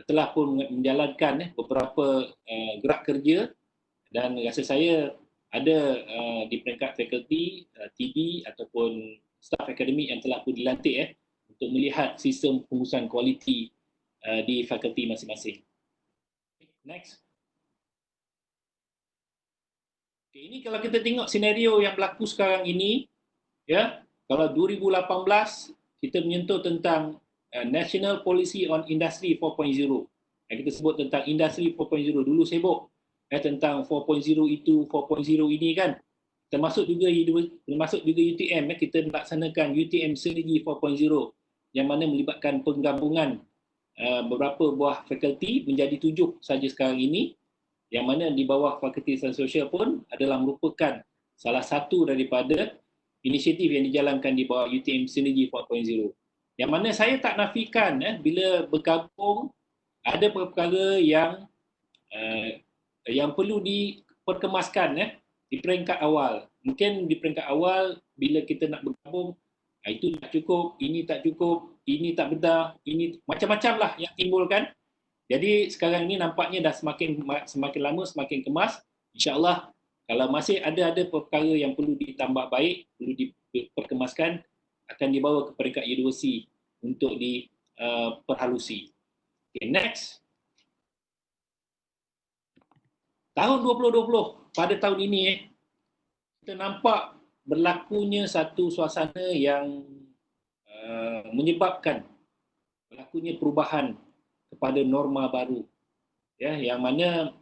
telah pun menjalankan beberapa gerak kerja, dan rasa saya ada di peringkat fakulti, TD ataupun staf akademik yang telah pun dilantik untuk melihat sistem pengurusan kualiti di fakulti masing-masing. Next. Okay, ini kalau kita tengok senario yang berlaku sekarang ini, ya, kalau 2018 kita menyentuh tentang National Policy on Industry 4.0. Yang kita sebut tentang Industry 4.0. Dulu sibuk tentang 4.0 itu, 4.0 ini kan. Termasuk juga UTM, kita melaksanakan UTM Synergy 4.0 yang mana melibatkan penggabungan beberapa buah fakulti menjadi 7 saja sekarang ini, yang mana di bawah Fakulti Sains Sosial pun adalah merupakan salah satu daripada inisiatif yang dijalankan di bawah UTM Synergy 4.0. Yang mana saya tak nafikan bila bergabung ada perkara yang perlu diperkemaskan di peringkat awal. Mungkin di peringkat awal bila kita nak bergabung, itu tak cukup, ini tak cukup, ini tak benar, ini macam-macam lah yang timbul kan. Jadi sekarang ini nampaknya dah semakin lama semakin kemas. InsyaAllah kalau masih ada perkara yang perlu ditambah baik, perlu diperkemaskan, akan dibawa ke peringkat universiti untuk diperhalusi. Okay, next. Tahun 2020, pada tahun ini kita nampak berlakunya satu suasana yang menyebabkan berlakunya perubahan kepada norma baru, ya, yang mana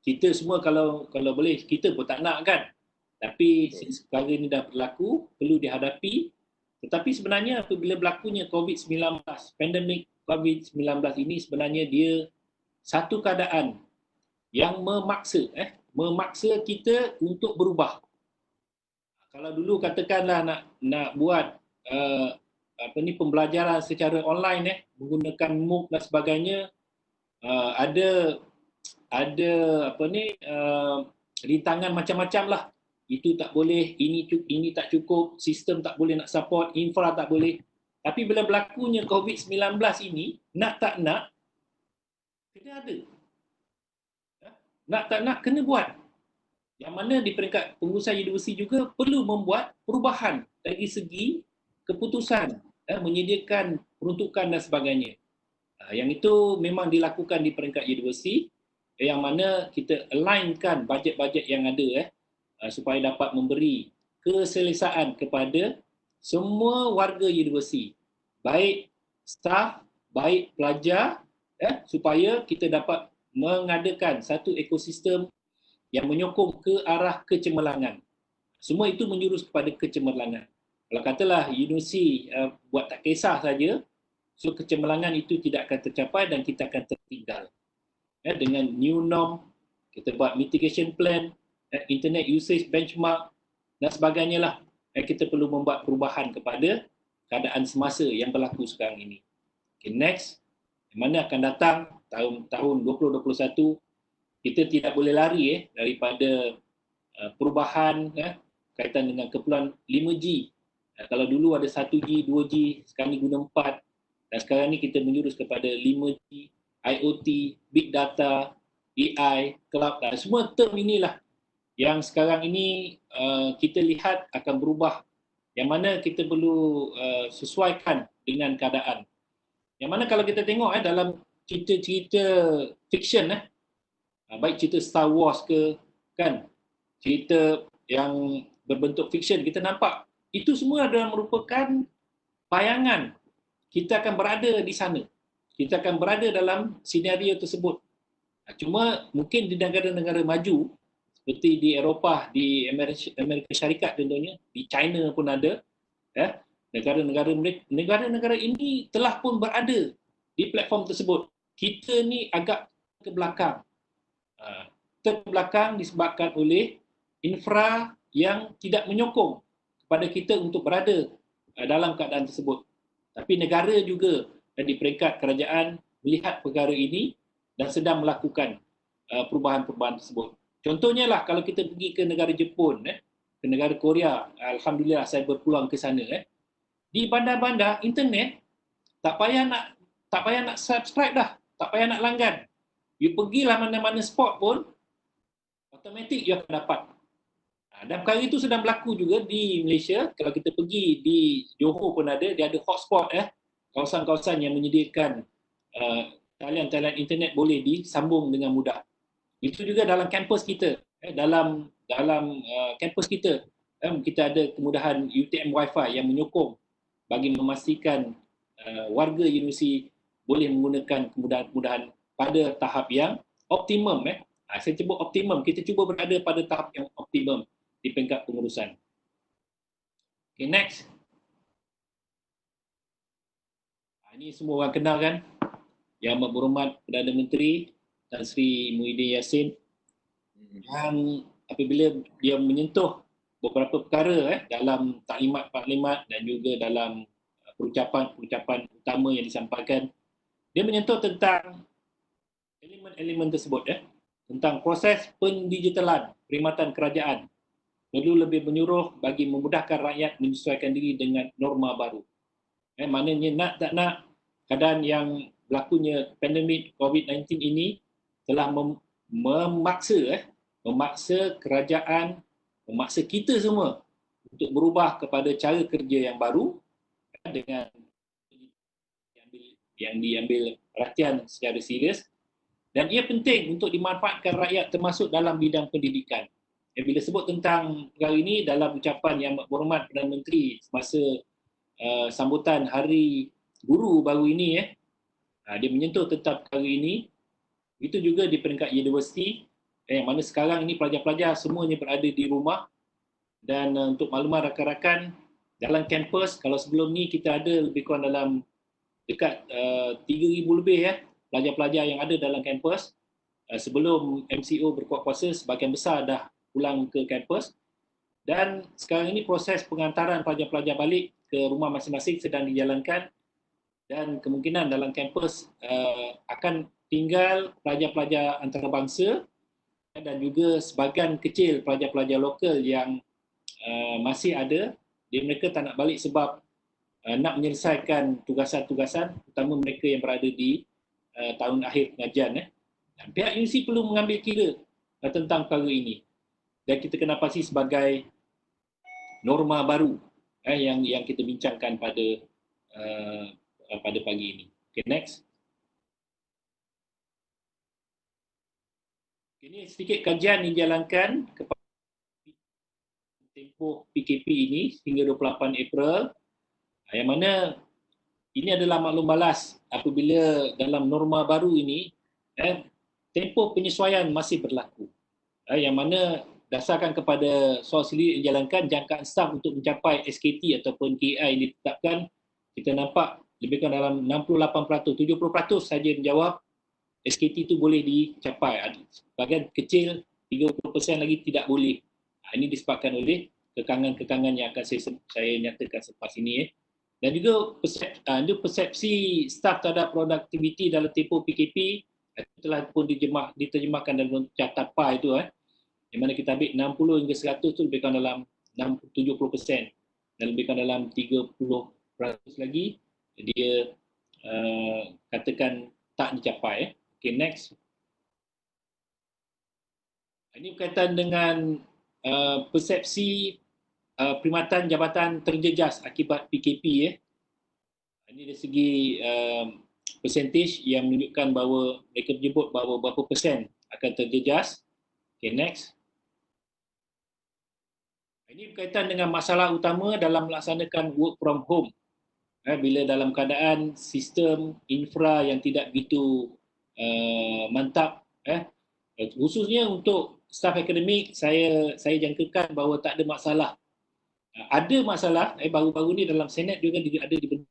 kita semua kalau boleh kita pun tak nak kan, tapi perkara ini dah berlaku, perlu dihadapi. Tetapi sebenarnya apabila berlakunya COVID-19, pandemik COVID-19 ini sebenarnya dia satu keadaan yang memaksa kita untuk berubah. Kalau dulu katakanlah nak buat pembelajaran secara online menggunakan MOOC dan sebagainya, ada rintangan macam-macam lah. Itu tak boleh, ini tak cukup, sistem tak boleh nak support, infra tak boleh. Tapi bila berlakunya COVID-19 ini, nak tak nak kena ada. Nak tak nak kena buat. Yang mana di peringkat pengurusan universiti juga perlu membuat perubahan dari segi keputusan, menyediakan peruntukan dan sebagainya. Yang itu memang dilakukan di peringkat universiti, yang mana kita alignkan bajet-bajet yang ada supaya dapat memberi keselesaan kepada semua warga universiti, baik staf, baik pelajar, supaya kita dapat mengadakan satu ekosistem yang menyokong ke arah kecemerlangan. Semua itu menjurus kepada kecemerlangan. Kalau katalah universiti buat tak kisah saja, so kecemerlangan itu tidak akan tercapai dan kita akan tertinggal. Dengan new norm, kita buat mitigation plan, internet usage benchmark dan sebagainya lah. Kita perlu membuat perubahan kepada keadaan semasa yang berlaku sekarang ini. Okay, next. Mana akan datang tahun 2021, kita tidak boleh lari daripada perubahan kaitan dengan keperluan 5G. Kalau dulu ada 1G, 2G, sekarang ni guna 4. Dan sekarang ni kita menjurus kepada 5G, IoT, Big Data, AI, Cloud. Semua term inilah yang sekarang ini kita lihat akan berubah. Yang mana kita perlu sesuaikan dengan keadaan. Yang mana kalau kita tengok dalam cerita-cerita fiction, baik cerita Star Wars ke, kan, cerita yang berbentuk fiction, kita nampak itu semua adalah merupakan bayangan. Kita akan berada di sana. Kita akan berada dalam senario tersebut. Cuma mungkin di negara-negara maju, seperti di Eropah, di Amerika Syarikat contohnya, di China pun ada, negara-negara ini telah pun berada di platform tersebut. Kita ni agak ke belakang. Terbelakang disebabkan oleh infra yang tidak menyokong kepada kita untuk berada dalam keadaan tersebut. Tapi negara juga di peringkat kerajaan melihat perkara ini dan sedang melakukan perubahan-perubahan tersebut. Contohnya lah kalau kita pergi ke negara Jepun, ke negara Korea, alhamdulillah saya berpeluang ke sana. Di bandar-bandar internet tak payah nak subscribe dah, tak payah nak langgan. You pergilah mana-mana spot pun, automatik you akan dapat. Dan perkara itu sedang berlaku juga di Malaysia. Kalau kita pergi di Johor pun ada, dia ada hotspot kawasan-kawasan yang menyediakan talian-talian internet boleh disambung dengan mudah. Itu juga dalam kampus kita, dalam kampus kita, kita ada kemudahan UTM Wi-Fi yang menyokong bagi memastikan warga universiti boleh menggunakan kemudahan-kemudahan pada tahap yang optimum. Saya sebut optimum, kita cuba berada pada tahap yang optimum di peringkat pengurusan. Okay, next. Ini semua orang kenal kan? Yang Amat Berhormat Perdana Menteri Tan Sri Muhyiddin Yassin, yang apabila dia menyentuh beberapa perkara dalam taklimat dan juga dalam perucapan utama yang disampaikan, dia menyentuh tentang elemen-elemen tersebut, tentang proses pendigitalan perkhidmatan kerajaan perlu lebih menyuruh bagi memudahkan rakyat menyesuaikan diri dengan norma baru. Maknanya nak tak nak, keadaan yang berlakunya pandemik COVID-19 ini telah memaksa kerajaan, memaksa kita semua untuk berubah kepada cara kerja yang baru dengan yang diambil perhatian secara serius, dan ia penting untuk dimanfaatkan rakyat termasuk dalam bidang pendidikan. Bila sebut tentang perkara ini dalam ucapan Yang Amat Berhormat Perdana Menteri semasa sambutan Hari Guru baru ini, dia menyentuh tentang perkara ini. Itu juga di peringkat universiti, yang mana sekarang ini pelajar-pelajar semuanya berada di rumah. Dan untuk makluman rakan-rakan, dalam kampus, kalau sebelum ni kita ada lebih kurang dalam dekat 3,000 lebih pelajar-pelajar yang ada dalam kampus. Sebelum MCO berkuat kuasa, sebahagian besar dah pulang ke kampus, dan sekarang ini proses pengantaran pelajar-pelajar balik ke rumah masing-masing sedang dijalankan, dan kemungkinan dalam kampus akan tinggal pelajar-pelajar antarabangsa dan juga sebahagian kecil pelajar-pelajar lokal yang masih ada. Mereka tak nak balik sebab nak menyelesaikan tugasan-tugasan, terutama mereka yang berada di tahun akhir pengajian. Dan pihak universiti perlu mengambil kira tentang perkara ini. Dan kita kena pasti sebagai norma baru yang kita bincangkan pada pagi ini. Okay, next. Ini sedikit kajian yang dijalankan kepada tempoh PKP ini hingga 28 April, yang mana ini adalah maklum balas apabila dalam norma baru ini tempoh penyesuaian masih berlaku, yang mana dasarkan kepada soal sendiri yang dijalankan, jangkaan staf untuk mencapai SKT ataupun KI yang ditetapkan, kita nampak lebih kurang dalam 68%, 70% saja menjawab SKT itu boleh dicapai. Bahagian kecil 30% lagi tidak boleh. Ini disebabkan oleh kekangan-kekangan yang akan saya nyatakan selepas ini. Dan juga persepsi staf terhadap produktiviti dalam tempoh PKP telah pun diterjemahkan dalam carta PAR itu, yang mana kita ambil 60 hingga 100 tu lebih kurang dalam 70%, dan lebih kurang dalam 30% lagi dia katakan tak dicapai. Okay, next. Ini berkaitan dengan persepsi perkhidmatan jabatan terjejas akibat PKP. Ini dari segi percentage yang menunjukkan bahawa mereka menyebut bahawa berapa persen akan terjejas. Okay, next. Ini berkaitan dengan masalah utama dalam melaksanakan work from home. Bila dalam keadaan sistem infra yang tidak begitu mantap, khususnya untuk staf akademik, saya jangkakan bahawa tak ada masalah. Ada masalah, baru-baru ni dalam Senat juga ada dibentuk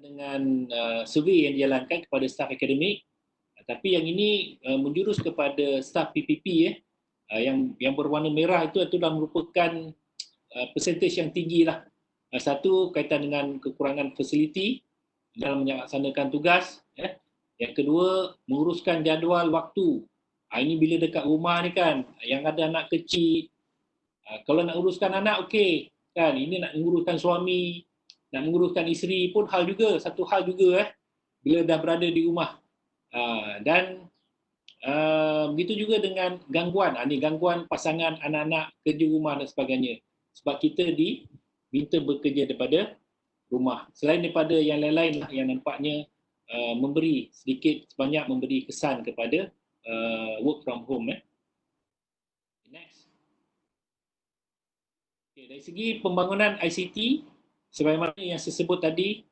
dengan survey yang dijalankan kepada staf akademik, tapi yang ini menjurus kepada staf PPP yang berwarna merah itu adalah merupakan persentage yang tinggi lah. Satu, kaitan dengan kekurangan fasiliti dalam melaksanakan tugas. Yang kedua, menguruskan jadual waktu. Ini bila dekat rumah ni kan, yang ada anak kecil, kalau nak uruskan anak okey kan, ini nak uruskan suami, Nak menguruskan isteri pun satu hal juga bila dah berada di rumah. Dan begitu juga dengan gangguan. Gangguan pasangan, anak-anak, kerja rumah dan sebagainya. Sebab kita diminta bekerja daripada rumah. Selain daripada yang lain-lain yang nampaknya memberi sedikit sebanyak memberi kesan kepada work from home. Next. Okay, dari segi pembangunan ICT, sebagaimana yang saya sebut tadi,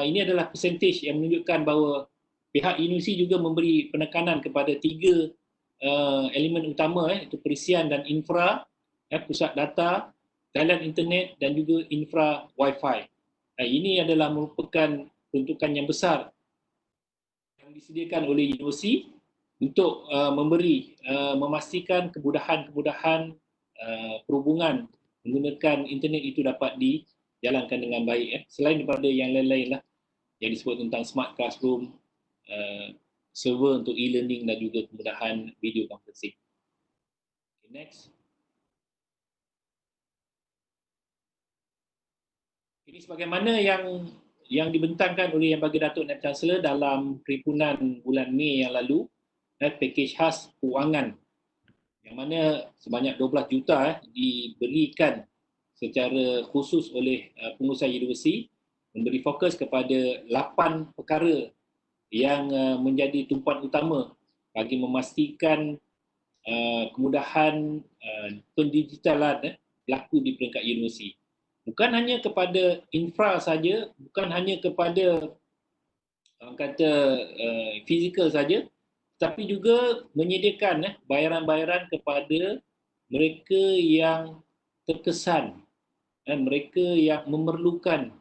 ini adalah persentage yang menunjukkan bahawa pihak universiti juga memberi penekanan kepada 3 elemen utama, iaitu perisian dan infra, pusat data, jalan internet dan juga infra wifi. Ini adalah merupakan peruntukan yang besar yang disediakan oleh universiti untuk memastikan kemudahan-kemudahan perhubungan menggunakan internet itu dapat dijalankan dengan baik. Selain daripada yang lain-lain lah yang disebut tentang smart classroom, server untuk e-learning dan juga kemudahan video conferencing. Okay, next. Ini sebagaimana yang dibentangkan oleh Yang Berhormat Datuk Naib Chancellor dalam perhimpunan bulan Mei yang lalu, pakej khas kewangan yang mana sebanyak 12 juta diberikan secara khusus oleh pengurusan universiti, memberi fokus kepada 8 perkara yang menjadi tumpuan utama bagi memastikan kemudahan pendigitalan berlaku di peringkat universiti. Bukan hanya kepada infra saja, bukan hanya kepada fizikal saja, tapi juga menyediakan bayaran-bayaran kepada mereka yang terkesan, mereka yang memerlukan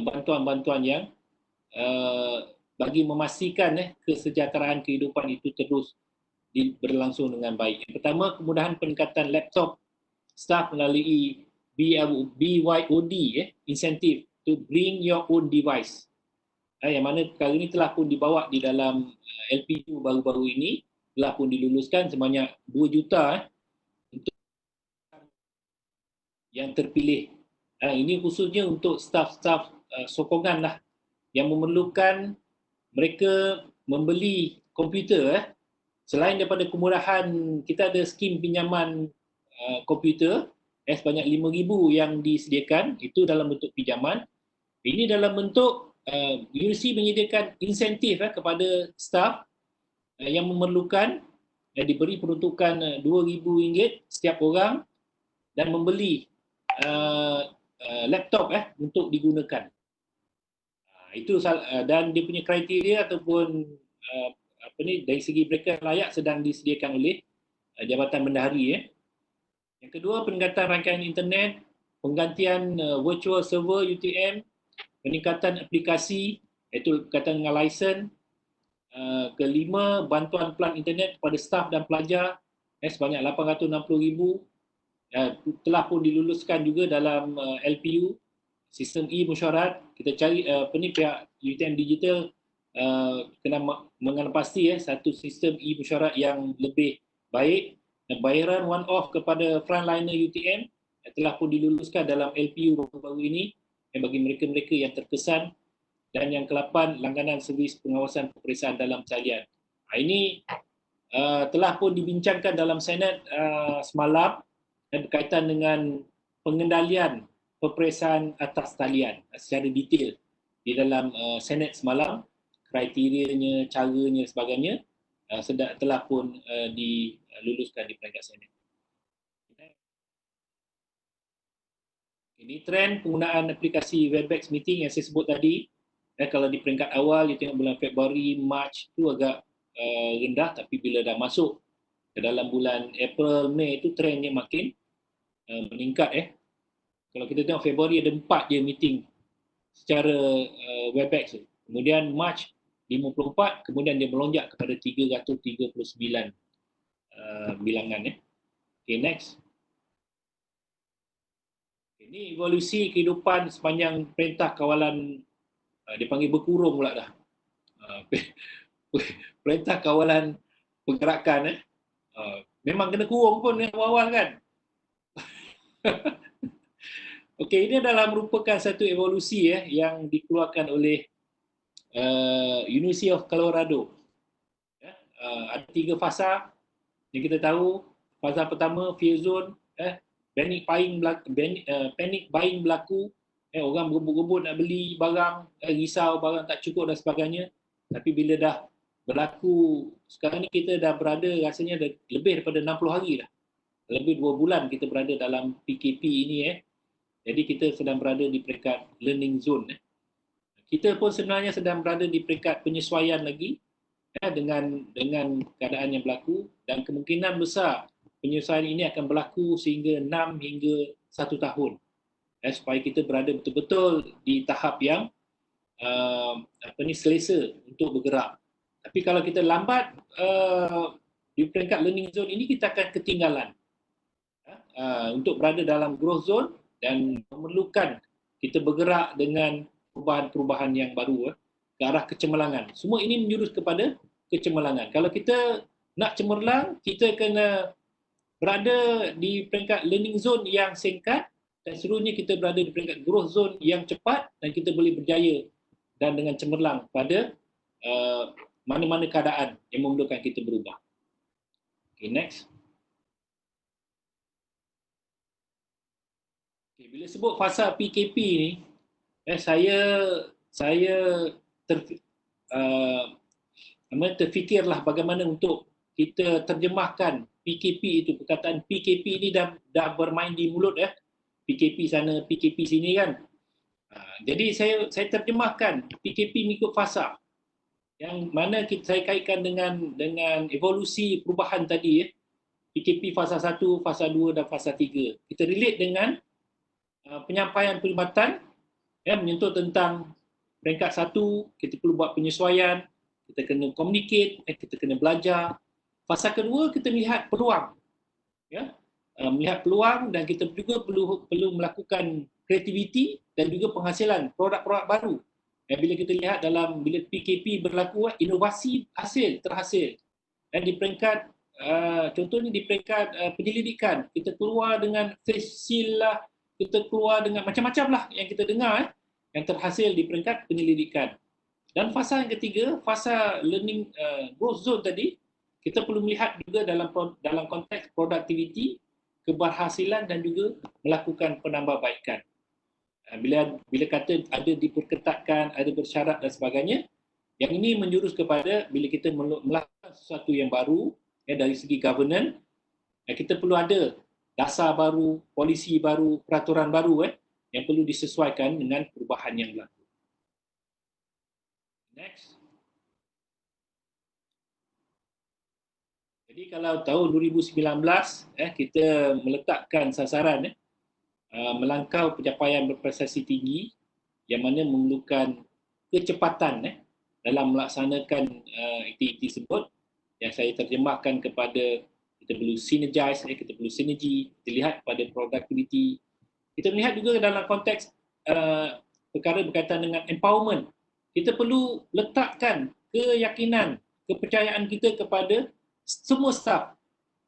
bantuan-bantuan yang bagi memastikan kesejahteraan kehidupan itu terus berlangsung dengan baik. Yang pertama, kemudahan peningkatan laptop staf melalui BYOD, insentif to bring your own device. Yang mana kali ini telah pun dibawa di dalam LPU baru-baru ini, telah pun diluluskan sebanyak 2 juta untuk yang terpilih. Ini khususnya untuk staf-staf sokongan lah yang memerlukan mereka membeli komputer. Selain daripada kemudahan, kita ada skim pinjaman komputer sebanyak 5,000 yang disediakan, itu dalam bentuk pinjaman. Ini dalam bentuk universiti menyediakan insentif kepada staf yang memerlukan, diberi peruntukan RM2,000 setiap orang dan membeli laptop untuk digunakan. Itu dan dia punya kriteria ataupun dari segi mereka layak sedang disediakan oleh Jabatan Bendahari. Yang kedua, peningkatan rangkaian internet, penggantian virtual server UTM, peningkatan aplikasi, iaitu berkaitan dengan lisen. Kelima, bantuan pelan internet kepada staf dan pelajar sebanyak 860,000. Telah pun diluluskan juga dalam LPU, sistem e-mesyuarat. Kita cari pihak UTM Digital kena mengenal pasti satu sistem e-mesyuarat yang lebih baik. Bayaran one-off kepada frontliner UTM telah pun diluluskan dalam LPU baru-baru ini bagi mereka-mereka yang terkesan. Dan yang ke-8, langganan servis pengawasan peperiksaan dalam talian. Ini telah pun dibincangkan dalam Senat semalam berkaitan dengan pengendalian peperiksaan atas talian secara detail di dalam Senat semalam, kriterianya, caranya, sebagainya telah pun diluluskan di peringkat Senat. Ini trend penggunaan aplikasi Webex meeting yang saya sebut tadi. Kalau di peringkat awal, you tengok bulan Februari, Mac itu agak rendah, tapi bila dah masuk ke dalam bulan April, Mei itu trendnya makin meningkat. Kalau kita tengok Februari ada 4 je meeting secara Webex. Kemudian Mac 54, kemudian dia melonjak kepada 339 bilangan. Okay, next. Ini evolusi kehidupan sepanjang Perintah Kawalan, dia panggil berkurung pula dah. Perintah Kawalan Pergerakan. Memang kena kurung pun yang awal kan. Okey, ini adalah merupakan satu evolusi yang dikeluarkan oleh University of Colorado. Ada 3 fasa yang kita tahu. Fasa pertama, fear zone, panic buying berlaku, orang berebut-rebut nak beli barang, risau barang tak cukup dan sebagainya. Tapi bila dah berlaku, sekarang ni kita dah berada rasanya dah lebih daripada 60 hari dah. Lebih 2 bulan kita berada dalam PKP ini. Jadi kita sedang berada di peringkat learning zone. Kita pun sebenarnya sedang berada di peringkat penyesuaian lagi dengan keadaan yang berlaku, dan kemungkinan besar penyesuaian ini akan berlaku sehingga 6 hingga 1 tahun. Supaya kita berada betul-betul di tahap yang selesa untuk bergerak. Tapi kalau kita lambat di peringkat learning zone ini, kita akan ketinggalan untuk berada dalam growth zone dan memerlukan kita bergerak dengan perubahan-perubahan yang baru ke arah kecemerlangan. Semua ini menjurus kepada kecemerlangan. Kalau kita nak cemerlang, kita kena berada di peringkat learning zone yang singkat, dan seluruhnya kita berada di peringkat growth zone yang cepat, dan kita boleh berjaya dan dengan cemerlang pada mana-mana keadaan yang memerlukan kita berubah. Okay, next. Okay, bila sebut fasa PKP ni, saya terfikirlah bagaimana untuk kita terjemahkan PKP itu. Perkataan PKP ini dah bermain di mulut PKP sana, PKP sini kan. Jadi saya terjemahkan PKP mengikut fasa, yang mana saya kaitkan dengan evolusi perubahan tadi. PKP fasa 1, fasa 2 dan fasa 3. Kita relate dengan penyampaian perkhidmatan menyentuh tentang peringkat 1, kita perlu buat penyesuaian, kita kena communicate, kita kena belajar. Fasa kedua, kita melihat peluang. Melihat peluang, dan kita juga perlu melakukan kreativiti dan juga penghasilan produk-produk baru. Bila kita lihat bila PKP berlaku, inovasi terhasil. Dan di peringkat contohnya di peringkat penyelidikan, kita keluar dengan face shield lah, kita keluar dengan macam-macam lah yang kita dengar yang terhasil di peringkat penyelidikan. Dan fasa yang ketiga, fasa learning growth zone tadi, kita perlu melihat juga dalam konteks produktiviti, keberhasilan dan juga melakukan penambahbaikan. Bila kata ada diperketatkan, ada bersyarat dan sebagainya, yang ini menjurus kepada bila kita melakukan sesuatu yang baru dari segi governance, kita perlu ada dasar baru, polisi baru, peraturan baru yang perlu disesuaikan dengan perubahan yang berlaku. Next. Jadi kalau tahun 2019 kita meletakkan sasaran melangkau pencapaian berprestasi tinggi, yang mana memerlukan kecepatan dalam melaksanakan aktiviti tersebut, yang saya terjemahkan kepada kita perlu synergize, kita perlu sinergi, kita lihat pada productivity. Kita melihat juga dalam konteks perkara berkaitan dengan empowerment. Kita perlu letakkan keyakinan, kepercayaan kita kepada semua staf,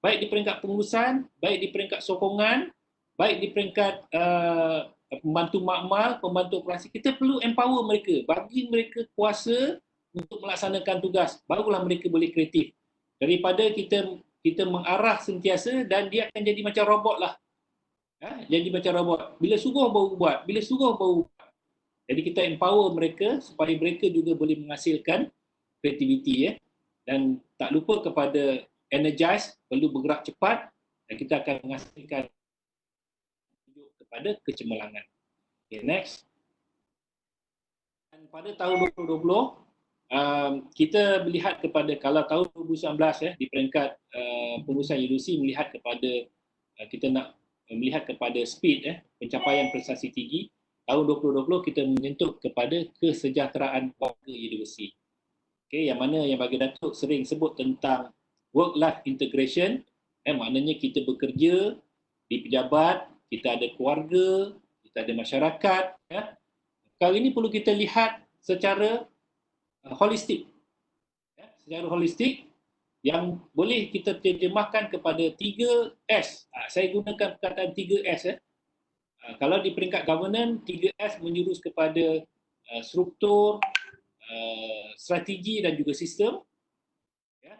baik di peringkat pengurusan, baik di peringkat sokongan, baik di peringkat pembantu makmal, pembantu operasi. Kita perlu empower mereka, bagi mereka kuasa untuk melaksanakan tugas, barulah mereka boleh kreatif. Daripada kita mengarah sentiasa dan dia akan jadi macam robot lah. Jadi macam robot. Bila suruh baru buat, bila suruh baru buat. Jadi kita empower mereka supaya mereka juga boleh menghasilkan kreativiti dan tak lupa kepada energize, perlu bergerak cepat, dan kita akan menghasilkan kepada kecemerlangan. Okay, next. Dan pada tahun 2020, kita melihat kepada, kalau tahun 2019 di peringkat pengurusan UDC melihat kepada, kita nak melihat kepada speed pencapaian prestasi tinggi. Tahun 2020 kita menyentuh kepada kesejahteraan warga UDC. Okay, yang mana yang bagi Datuk sering sebut tentang work-life integration, maknanya kita bekerja di pejabat, kita ada keluarga, kita ada masyarakat. Kali ini perlu kita lihat secara holistik. Secara holistik yang boleh kita terjemahkan kepada 3S. Saya gunakan perkataan 3S. Kalau di peringkat governance, 3S menjurus kepada struktur, strategi dan juga sistem. Ya.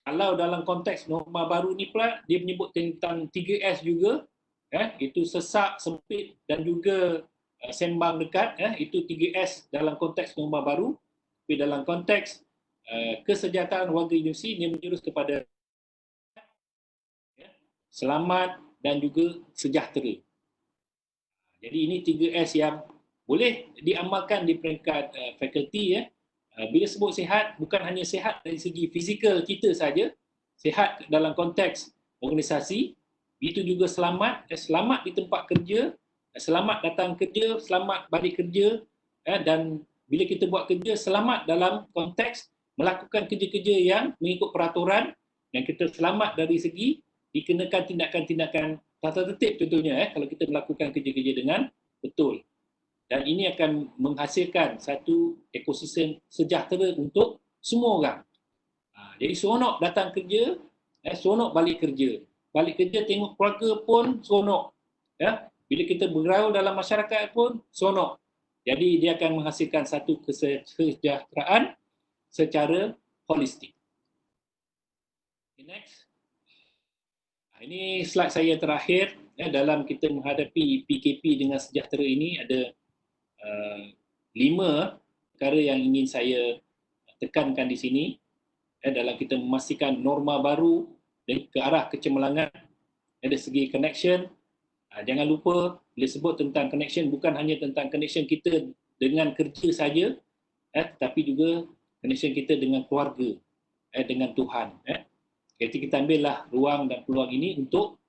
Kalau dalam konteks norma baru ni pula, dia menyebut tentang 3S juga, ya, itu sesak, sempit dan juga sembang dekat, ya, itu 3S dalam konteks norma baru. Tapi dalam konteks kesejahteraan warga universiti, dia menjurus kepada selamat dan juga sejahtera. Jadi ini 3S yang boleh diamalkan di peringkat fakulti, ya. Bila sebut sihat, bukan hanya sihat dari segi fizikal kita saja, sihat dalam konteks organisasi, itu juga selamat, selamat di tempat kerja, selamat datang kerja, selamat balik kerja, dan bila kita buat kerja, selamat dalam konteks melakukan kerja-kerja yang mengikut peraturan, dan kita selamat dari segi dikenakan tindakan-tindakan tata tertib contohnya, kalau kita melakukan kerja-kerja dengan betul. Dan ini akan menghasilkan satu ekosistem sejahtera untuk semua orang. Jadi seronok datang kerja, seronok balik kerja. Balik kerja tengok keluarga pun seronok. Ya. Bila kita bergaul dalam masyarakat pun seronok. Jadi dia akan menghasilkan satu kesejahteraan secara holistik. Okay, next. Ini slide saya terakhir. Dalam kita menghadapi PKP dengan sejahtera ini ada 5 perkara yang ingin saya tekankan di sini, dalam kita memastikan norma baru dan ke arah kecemerlangan. Dari segi connection, jangan lupa bila sebut tentang connection, bukan hanya tentang connection kita dengan kerja saja, tetapi juga connection kita dengan keluarga, dengan Tuhan. Jadi kita ambillah ruang dan peluang ini untuk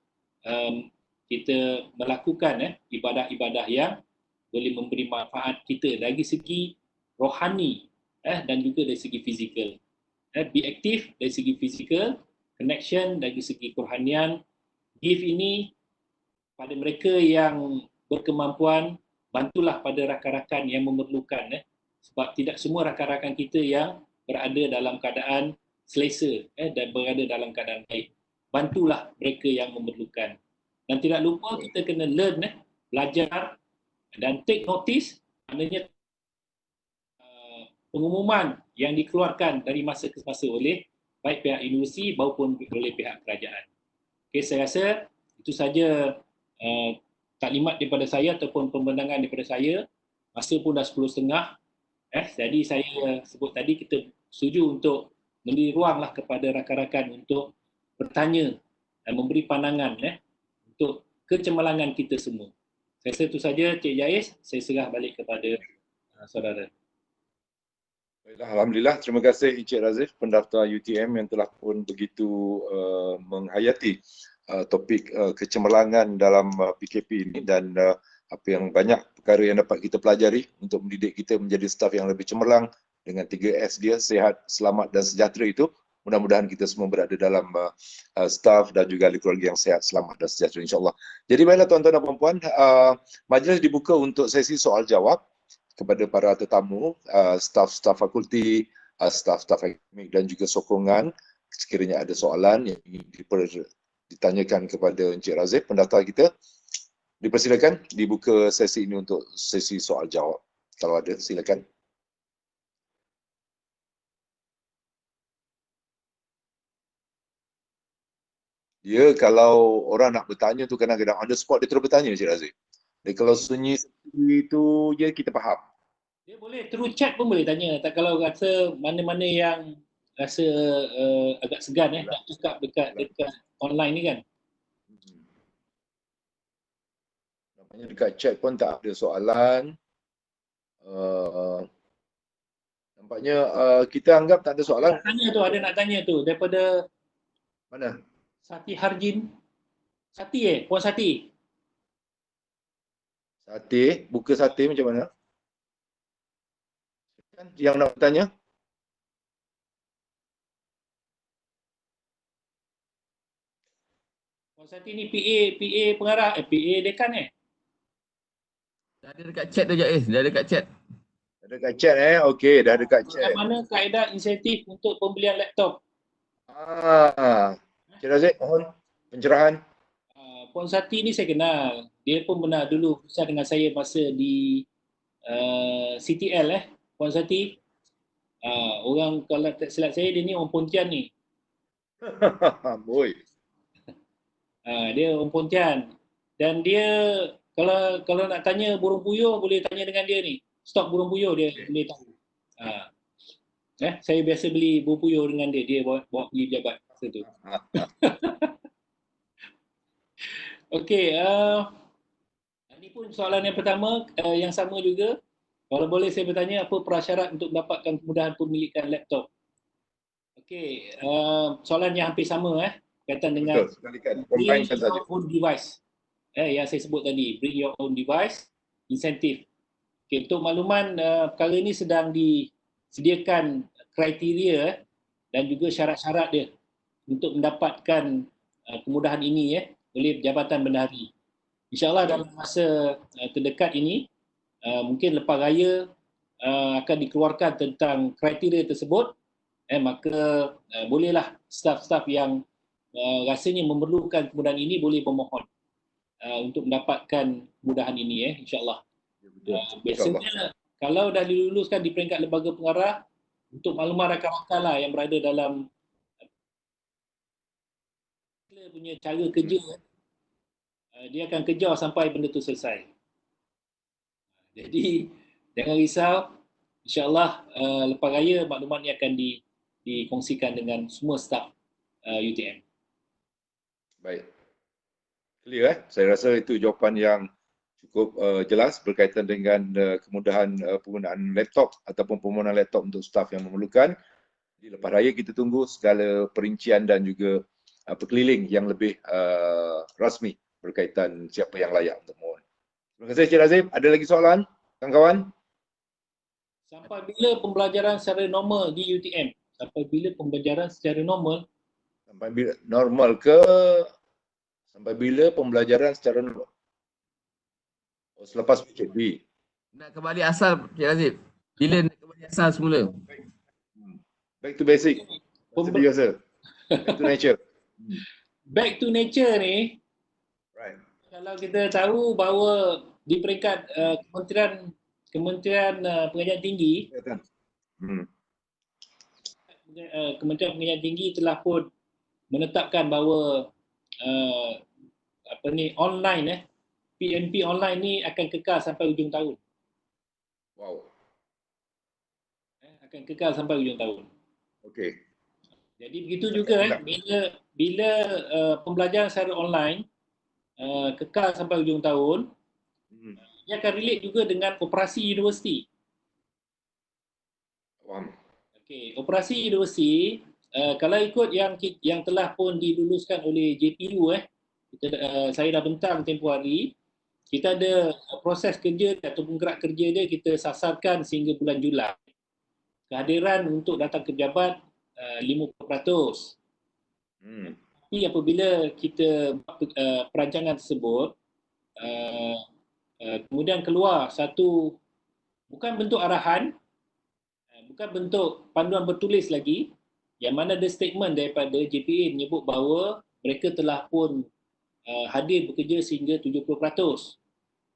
kita melakukan ibadah-ibadah yang boleh memberi manfaat kita dari segi rohani dan juga dari segi fizikal. Be aktif dari segi fizikal, connection dari segi kerohanian. Give ini pada mereka yang berkemampuan, bantulah pada rakan-rakan yang memerlukan. Sebab tidak semua rakan-rakan kita yang berada dalam keadaan selesa dan berada dalam keadaan baik. Bantulah mereka yang memerlukan. Dan tidak lupa kita kena learn, belajar dan take notice, maknanya pengumuman yang dikeluarkan dari masa ke masa oleh baik pihak universiti maupun oleh pihak kerajaan. Okay, saya rasa itu saja taklimat daripada saya ataupun pembendangan daripada saya. Masa pun dah 10.30. Jadi saya sebut tadi kita setuju untuk memberi ruanglah kepada rakan-rakan untuk bertanya dan memberi pandangan untuk kecemerlangan kita semua. Saya rasa itu saja, Cik Jais. Saya serah balik kepada saudara. Baiklah, alhamdulillah. Terima kasih Encik Razif, pendaftar UTM yang telah pun begitu menghayati topik kecemerlangan dalam PKP ini dan apa yang banyak perkara yang dapat kita pelajari untuk mendidik kita menjadi staf yang lebih cemerlang dengan 3S dia, sihat, selamat dan sejahtera itu. Mudah-mudahan kita semua berada dalam staf dan juga ahli keluarga yang sihat, selamat dan sejahtera insyaAllah. Jadi baiklah tuan-tuan dan puan-puan, majlis dibuka untuk sesi soal jawab kepada para tetamu, staf-staf fakulti, staf-staf akademik dan juga sokongan. Sekiranya ada soalan yang ingin ditanyakan kepada Encik Razif, pendaftar kita, dipersilakan dibuka sesi ini untuk sesi soal jawab. Kalau ada, silakan. Dia kalau orang nak bertanya tu kadang-kadang on the spot dia terus bertanya, Encik Razif. Dia kalau sunyi itu je kita faham. Dia boleh through chat pun boleh tanya. Tak, kalau rasa mana-mana yang rasa agak segan nak cakap dekat online ni kan. Nampaknya dekat chat pun tak ada soalan. Nampaknya kita anggap tak ada soalan. Ada nak tanya tu daripada mana? Sati Harjin. Sati Puan Sati. Sate, buka sate macam mana? Yang nak bertanya? Puan Sati ni PA pengarah, PA dekan Dah ada dekat chat tu Jais, dah ada dekat chat. Ada dekat chat okey, dah ada dekat chat. Mana kaedah insentif untuk pembelian laptop? Cik Razif, mohon pencerahan. Puan Sati ni saya kenal. dia pun pernah dulu berusaha dengan saya masa di CTL Puan Sati. Orang kalau tak silap saya dia ni orang Pontian ni. Boy. Dia orang Pontian. Dan dia kalau nak tanya burung puyuh boleh tanya dengan dia ni. Stok burung puyuh dia boleh tahu. Saya biasa beli burung puyuh dengan dia. Dia bawa pergi pejabat masa tu. Okey, ini pun soalan yang pertama yang sama juga. Kalau boleh saya bertanya apa prasyarat untuk mendapatkan kemudahan pemilikan laptop? Okey, soalan yang hampir sama kaitan dengan Betul, sekalikan. Combine-kan saja. your own device. Yang saya sebut tadi, bring your own device, insentif. Okay, untuk makluman, perkara ini sedang disediakan kriteria dan juga syarat-syarat dia untuk mendapatkan kemudahan ini oleh Jabatan Bendahari. InsyaAllah dalam masa terdekat ini, mungkin lepas raya akan dikeluarkan tentang kriteria tersebut, maka bolehlah staf-staf yang rasanya memerlukan kemudahan ini boleh memohon untuk mendapatkan kemudahan ini insyaAllah. Biasanya kalau dah diluluskan di peringkat lembaga pengarah, untuk makluman rakan-rakan lah yang berada dalam punya cara kerja, dia akan kejar sampai benda tu selesai. Jadi jangan risau, insyaAllah lepas raya maklumat ni akan dikongsikan dengan semua staf UTM. Baik. Clear Saya rasa itu jawapan yang cukup jelas berkaitan dengan kemudahan penggunaan laptop ataupun permohonan laptop untuk staf yang memerlukan. Di lepas raya kita tunggu segala perincian dan juga perkeliling yang lebih rasmi berkaitan siapa yang layak untuk mohon. Terima kasih Encik Razif. Ada lagi soalan kawan-kawan? Sampai bila pembelajaran secara normal di UTM? Sampai bila pembelajaran secara normal? Sampai bila normal ke? Sampai bila pembelajaran secara normal? Selepas PKP. Nak kembali asal, Cik Razif. Bila nak kembali asal semula? Back to basic. Macam biasa. Back to nature. Back to nature ni, Right. kalau kita tahu bahawa di peringkat Kementerian Pengajian Tinggi, Kementerian Pengajian Tinggi telah pun menetapkan bahawa online PNP online ni akan kekal sampai hujung tahun. Wow. Akan kekal sampai hujung tahun. Okey. Jadi begitu juga bila pembelajaran secara online kekal sampai hujung tahun, dia akan relate juga dengan operasi universiti. Okey, operasi universiti kalau ikut yang telah pun diluluskan oleh JPU saya dah bentang tempoh hari, kita ada proses kerja ataupun gerak kerja dia kita sasarkan sehingga bulan Julai. Kehadiran untuk datang ke pejabat 50%. Tapi apabila kita buat perancangan tersebut, kemudian keluar satu, bukan bentuk arahan, bukan bentuk panduan bertulis lagi, yang mana ada statement daripada JPA menyebut bahawa mereka telah pun hadir bekerja sehingga 70%.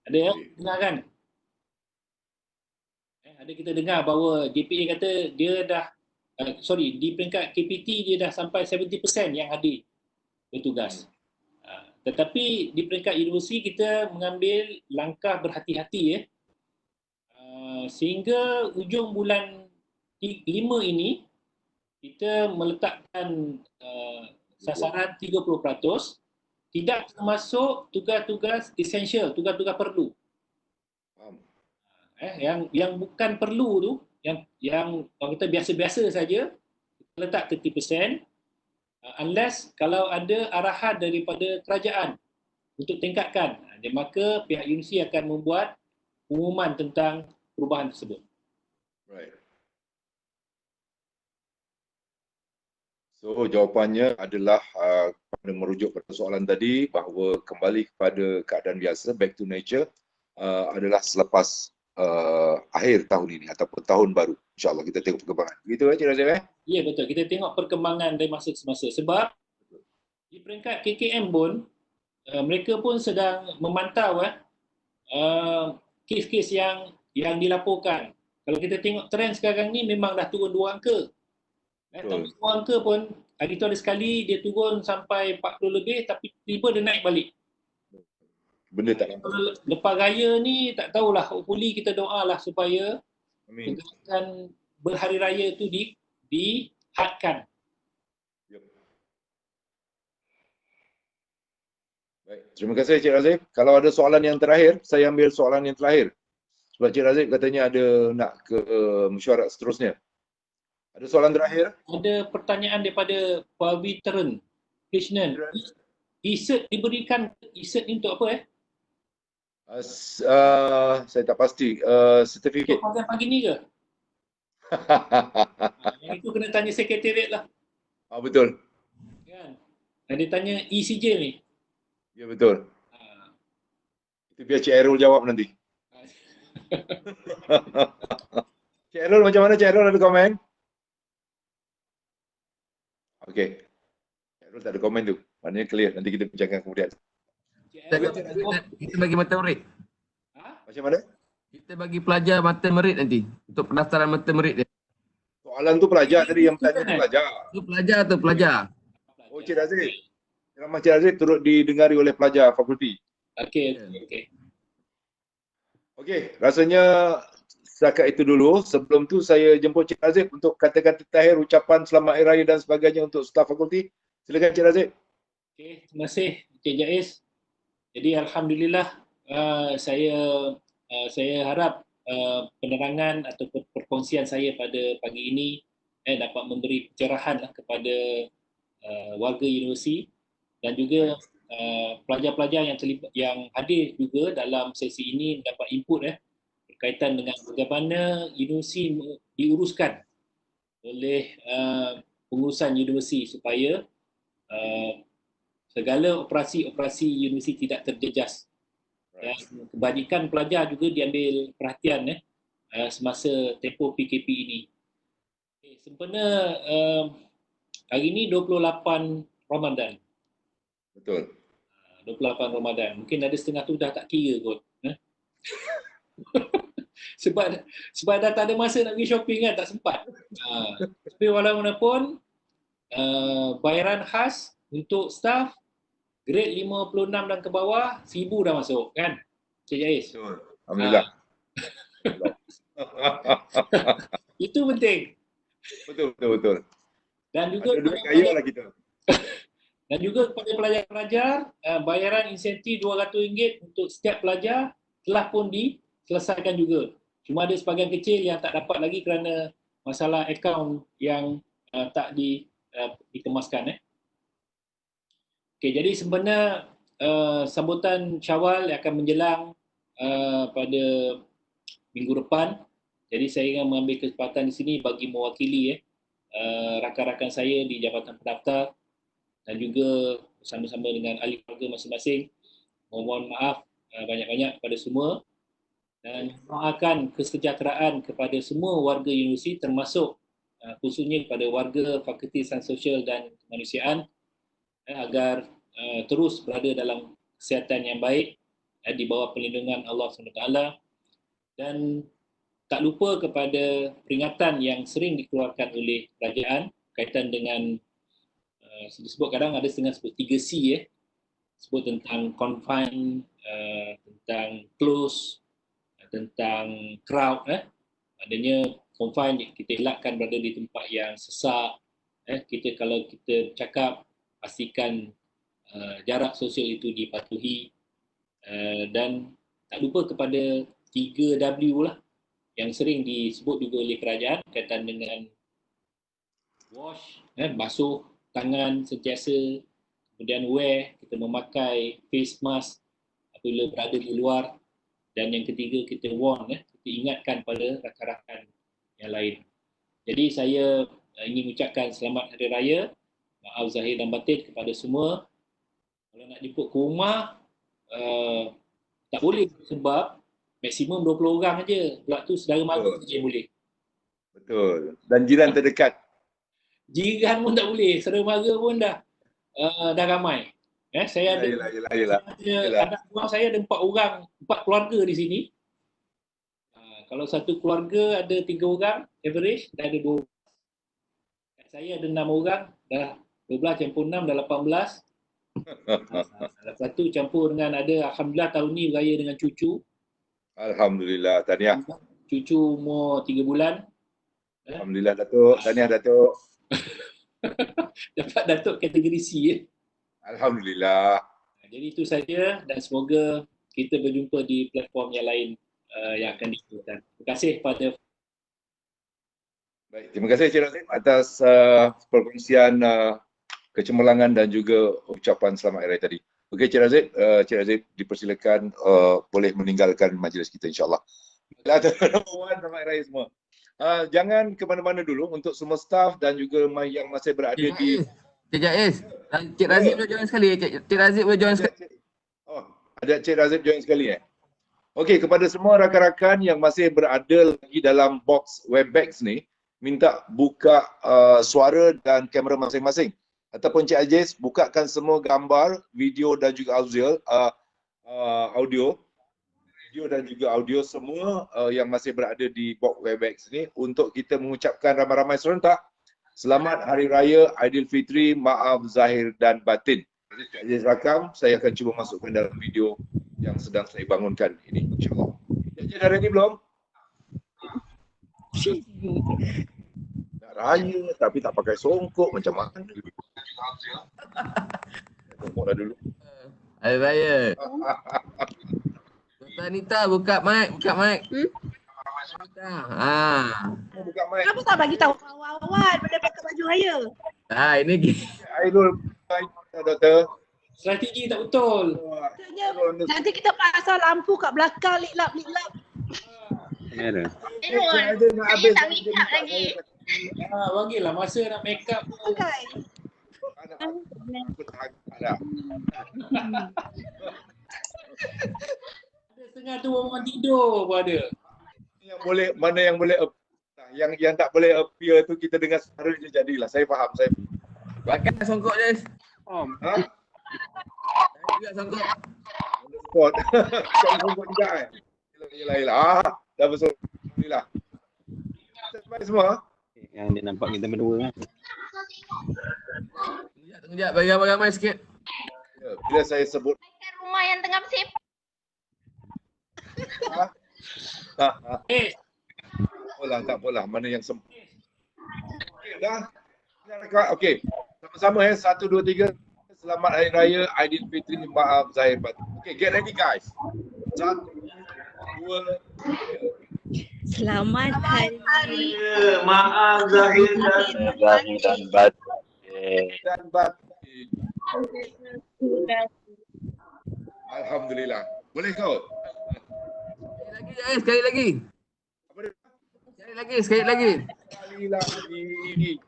Ada yang dengar kan? Ada kita dengar bahawa JPA kata dia dah di peringkat KPT dia dah sampai 70% yang hadir bertugas. Tetapi di peringkat universiti kita mengambil langkah berhati-hati sehingga ujung bulan 5 ini kita meletakkan sasaran 30%, tidak termasuk tugas-tugas esensial, tugas-tugas perlu. Yang bukan perlu tu, yang orang kata biasa-biasa saja, kita letak 30%, unless kalau ada arahan daripada kerajaan untuk tingkatkan, maka pihak universiti akan membuat pengumuman tentang perubahan tersebut. Right. So jawapannya adalah merujuk pada soalan tadi bahawa kembali kepada keadaan biasa, back to nature, adalah selepas akhir tahun ini ataupun tahun baru. InsyaAllah kita tengok perkembangan. Begitu Cik Razif Ya betul, kita tengok perkembangan dari masa ke masa. Sebab di peringkat KKM pun mereka pun sedang memantau kes-kes yang dilaporkan. Kalau kita tengok trend sekarang ni memang dah turun 2 angka. Tapi 2 angka pun hari tu ada sekali dia turun sampai 40 lebih tapi tiba dia naik balik. Benda tak nampak. Lepas raya ni tak tahulah, hopefully kita doalah supaya Amin. pergerakan berhari raya tu dihadkan. Baik. Terima kasih Cik Razif. Kalau ada soalan yang terakhir, saya ambil soalan yang terakhir. Sebab Cik Razif katanya ada nak ke mesyuarat seterusnya. Ada soalan terakhir? Ada pertanyaan daripada Pavitran Krishnan. E-cert diberikan, e-cert ni untuk apa Saya tak pasti. Sertifikat. Untuk pagi ni ke? Yang itu kena tanya sekretariat lah. Betul. Kan? Dia tanya ECJ ni. Ya betul. Itu biar Cik Airul jawab nanti. Cik Airul macam mana? Cik Airul ada komen? Okey. Cik Airul tak ada komen tu. Maknanya clear. Nanti kita bincangkan kemudian. Kita bagi mata merit. Macam mana? Kita bagi pelajar mata merit nanti. Untuk pendaftaran mata merit dia. Soalan tu pelajar tadi, yang tanya tu pelajar. Itu pelajar tu pelajar. Oh Cik Razif. Ceramah Cik Razif turut didengari oleh pelajar fakulti. Okey. Okey, rasanya setakat itu dulu. Sebelum tu saya jemput Cik Razif untuk kata-kata terakhir, ucapan selamat hari raya dan sebagainya untuk staf fakulti. Silakan Cik Razif. Okey, terima kasih Cik Jaiz. Jadi alhamdulillah saya harap penerangan atau perkongsian saya pada pagi ini dapat memberi pencerahan kepada warga universiti dan juga pelajar-pelajar yang hadir juga dalam sesi ini mendapat input berkaitan dengan bagaimana universiti diuruskan oleh pengurusan universiti supaya segala operasi-operasi universiti tidak terjejas. Dan kebajikan pelajar juga diambil perhatian semasa tempoh PKP ini. Sempena hari ini 28 Ramadan. Betul. 28 Ramadan. Mungkin ada setengah tu dah tak kira kot. sebab dah tak ada masa nak pergi shopping kan, tak sempat. Tapi walaupun bayaran khas untuk staff grade 56 dan ke bawah 1,000 dah masuk kan, Cik Jaiz? Betul. Alhamdulillah. Itu penting. Betul. Dan juga kaya lah kita. Dan juga kepada pelajar-pelajar, bayaran insentif RM200 untuk setiap pelajar telah pun diselesaikan juga. Cuma ada sebahagian kecil yang tak dapat lagi kerana masalah akaun yang tak dikemaskan. Okey, jadi sempena sambutan Syawal akan menjelang pada minggu depan. Jadi saya ingin mengambil kesempatan di sini bagi mewakili rakan-rakan saya di Jabatan Pendaftar dan juga bersama-sama dengan ahli keluarga masing-masing. Mohon maaf banyak-banyak kepada semua dan doakan kesejahteraan kepada semua warga universiti termasuk khususnya kepada warga Fakulti Sains Sosial dan Kemanusiaan agar terus berada dalam kesihatan yang baik di bawah perlindungan Allah SWT. Dan tak lupa kepada peringatan yang sering dikeluarkan oleh kerajaan berkaitan dengan disebut kadang ada setengah sebut 3C sebut tentang confine, tentang close, tentang crowd. Adanya confine kita elakkan berada di tempat yang sesak. Kalau kita cakap pastikan jarak sosial itu dipatuhi dan tak lupa kepada 3W lah yang sering disebut juga oleh kerajaan berkaitan dengan wash, basuh tangan sentiasa, kemudian wear, kita memakai face mask apabila berada di luar, dan yang ketiga kita warn, kita ingatkan pada rakan-rakan yang lain. Jadi saya ingin ucapkan selamat Hari Raya, maaf zahir dan batin kepada semua. Kalau nak jemput ke rumah tak boleh sebab maksimum 20 orang aja. Pula tu saudara mara saja boleh. Betul. Dan jiran terdekat. Jiran pun tak boleh, saudara mara pun dah ramai. Saya ada, Yelah. anak buah saya ada 4 orang, 4 keluarga di sini. Kalau satu keluarga ada 3 orang, average dah ada 2. Saya ada 6 orang, dah 12 campur 6 dah 18. Lepas tu campur dengan ada, Alhamdulillah tahun ni beraya dengan cucu. Alhamdulillah, tahniah. Cucu umur 3 bulan. Alhamdulillah Datuk, tahniah Datuk. Dapat Datuk kategori C. Alhamdulillah. Jadi itu saja dan semoga kita berjumpa di platform yang lain yang akan diikutkan. Terima kasih pada. Baik, terima kasih Cik Razif atas perkongsian kecemerlangan dan juga ucapan selamat hari raya tadi. Okey Cik Razif dipersilakan boleh meninggalkan majlis kita insya-Allah. Selamat hari raya semua. Jangan ke mana-mana dulu untuk semua staf dan juga yang masih berada di Cik Jais, Cik Razif boleh join sekali. Cik Razif boleh join sekali. Oh, ada Cik Razif join sekali Okey, kepada semua rakan-rakan yang masih berada lagi dalam box Webex ni, minta buka suara dan kamera masing-masing. Ataupun Cik Aziz, bukakan semua gambar, video dan juga audio. Video dan juga audio semua yang masih berada di box Webex ni untuk kita mengucapkan ramai-ramai serentak Selamat Hari Raya Aidilfitri, maaf zahir dan batin. Cik Aziz rakam, saya akan cuba masukkan dalam video yang sedang saya bangunkan ini insya-Allah. Cik Aziz dah ready belum? Nak raya tapi tak pakai songkok macam mana? Songkok dah dulu. Hari Raya. Dr. Anita buka mic. Anita. Buka mic. Kenapa tak bagi tahu kawan-kawan pada pakai baju raya? Ini Airul, doktor. Strategi tak betul. Maksudnya nanti kita pasang lampu kat belakang liklap. Kamera. Ada nak habis tak make up lagi. Bagilah masa nak make up. Pakai. Aku tak ada. Ada setengah tu orang tidur pun ada. Yang boleh, mana yang boleh yang tak boleh appear tu kita dengar suara je jadilah. Saya faham. pakai songkok Jais. Ha? Juga songkok. Spot. Songkok juga Yelah. Dah betul. Alhamdulillah. Sampai semua. Yang dia nampak kita berdua kan. Tunggu jap, bagi ramai-ramai sikit. Bila saya sebut Kat rumah yang tengah bersih. tak apalah. Mana yang okey dah. Okey. Sama-sama 1 2 3. Selamat Hari Raya Aidilfitri, maaf zahir batin. Okey, get ready guys. 1 2 3. Selamat Hari Raya. Maaf zahir Dan batin. Dan batin. Alhamdulillah. Boleh kau? Sekali lagi. Apa dia? Sekali lagi. Sekali lagi.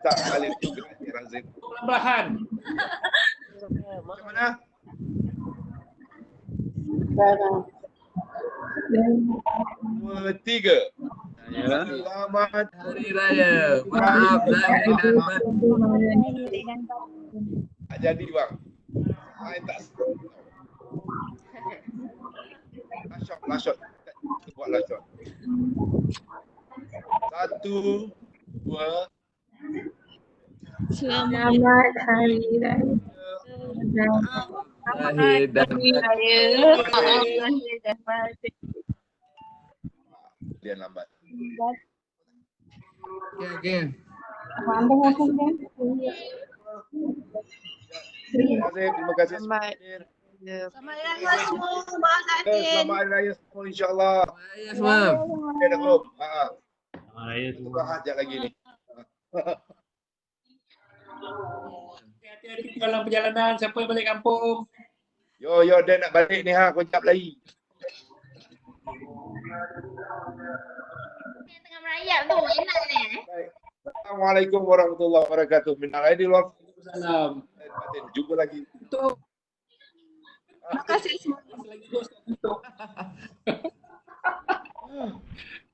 Tak boleh tu Cik Razif. Perlahan. Macam mana? Dua, tiga. Selamat Hari Raya. Maaf zahir dan batin. tak jadi bang. Saya tak last shot. Kita buat last shot. 1 2 Selamat Hari Raya. Zahir dan batin. Dia lambat. Okey. Terima kasih. Selamat Raya semua. Selamat Raya. Selamat Hari Raya semua insya-Allah. Raya semua. Okey dah belum? Raya tu. Istirahat sekejap lagi ni. Hati-hati dalam perjalanan siapa yang balik kampung. Yo, Dan nak balik ni kau jap lagi. Yang tengah merayap tu enak ni. Baik. Assalamualaikum warahmatullahi wabarakatuh. Minal aidin wal Salam. faizin. Jumpa lagi. Tutup. Terima kasih semua. Lagi bos tak tutup.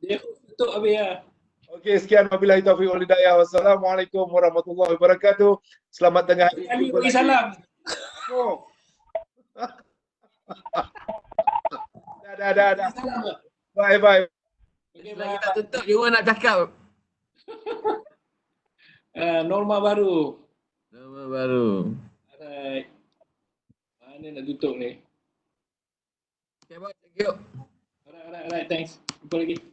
Dia tutup habis ya. Okey, sekian wabillahi taufiq wal hidayah. Wassalamualaikum warahmatullahi wabarakatuh. Selamat tengah hari. Kali bagi salam. Oh. Dah. Bye. Okay, Lagi tak tutup, you nak cakap. Norma baru. Nama baru. Alright. Mana nak tutup ni? Okay, bye. Thank you. Alright. Thanks. Jumpa lagi.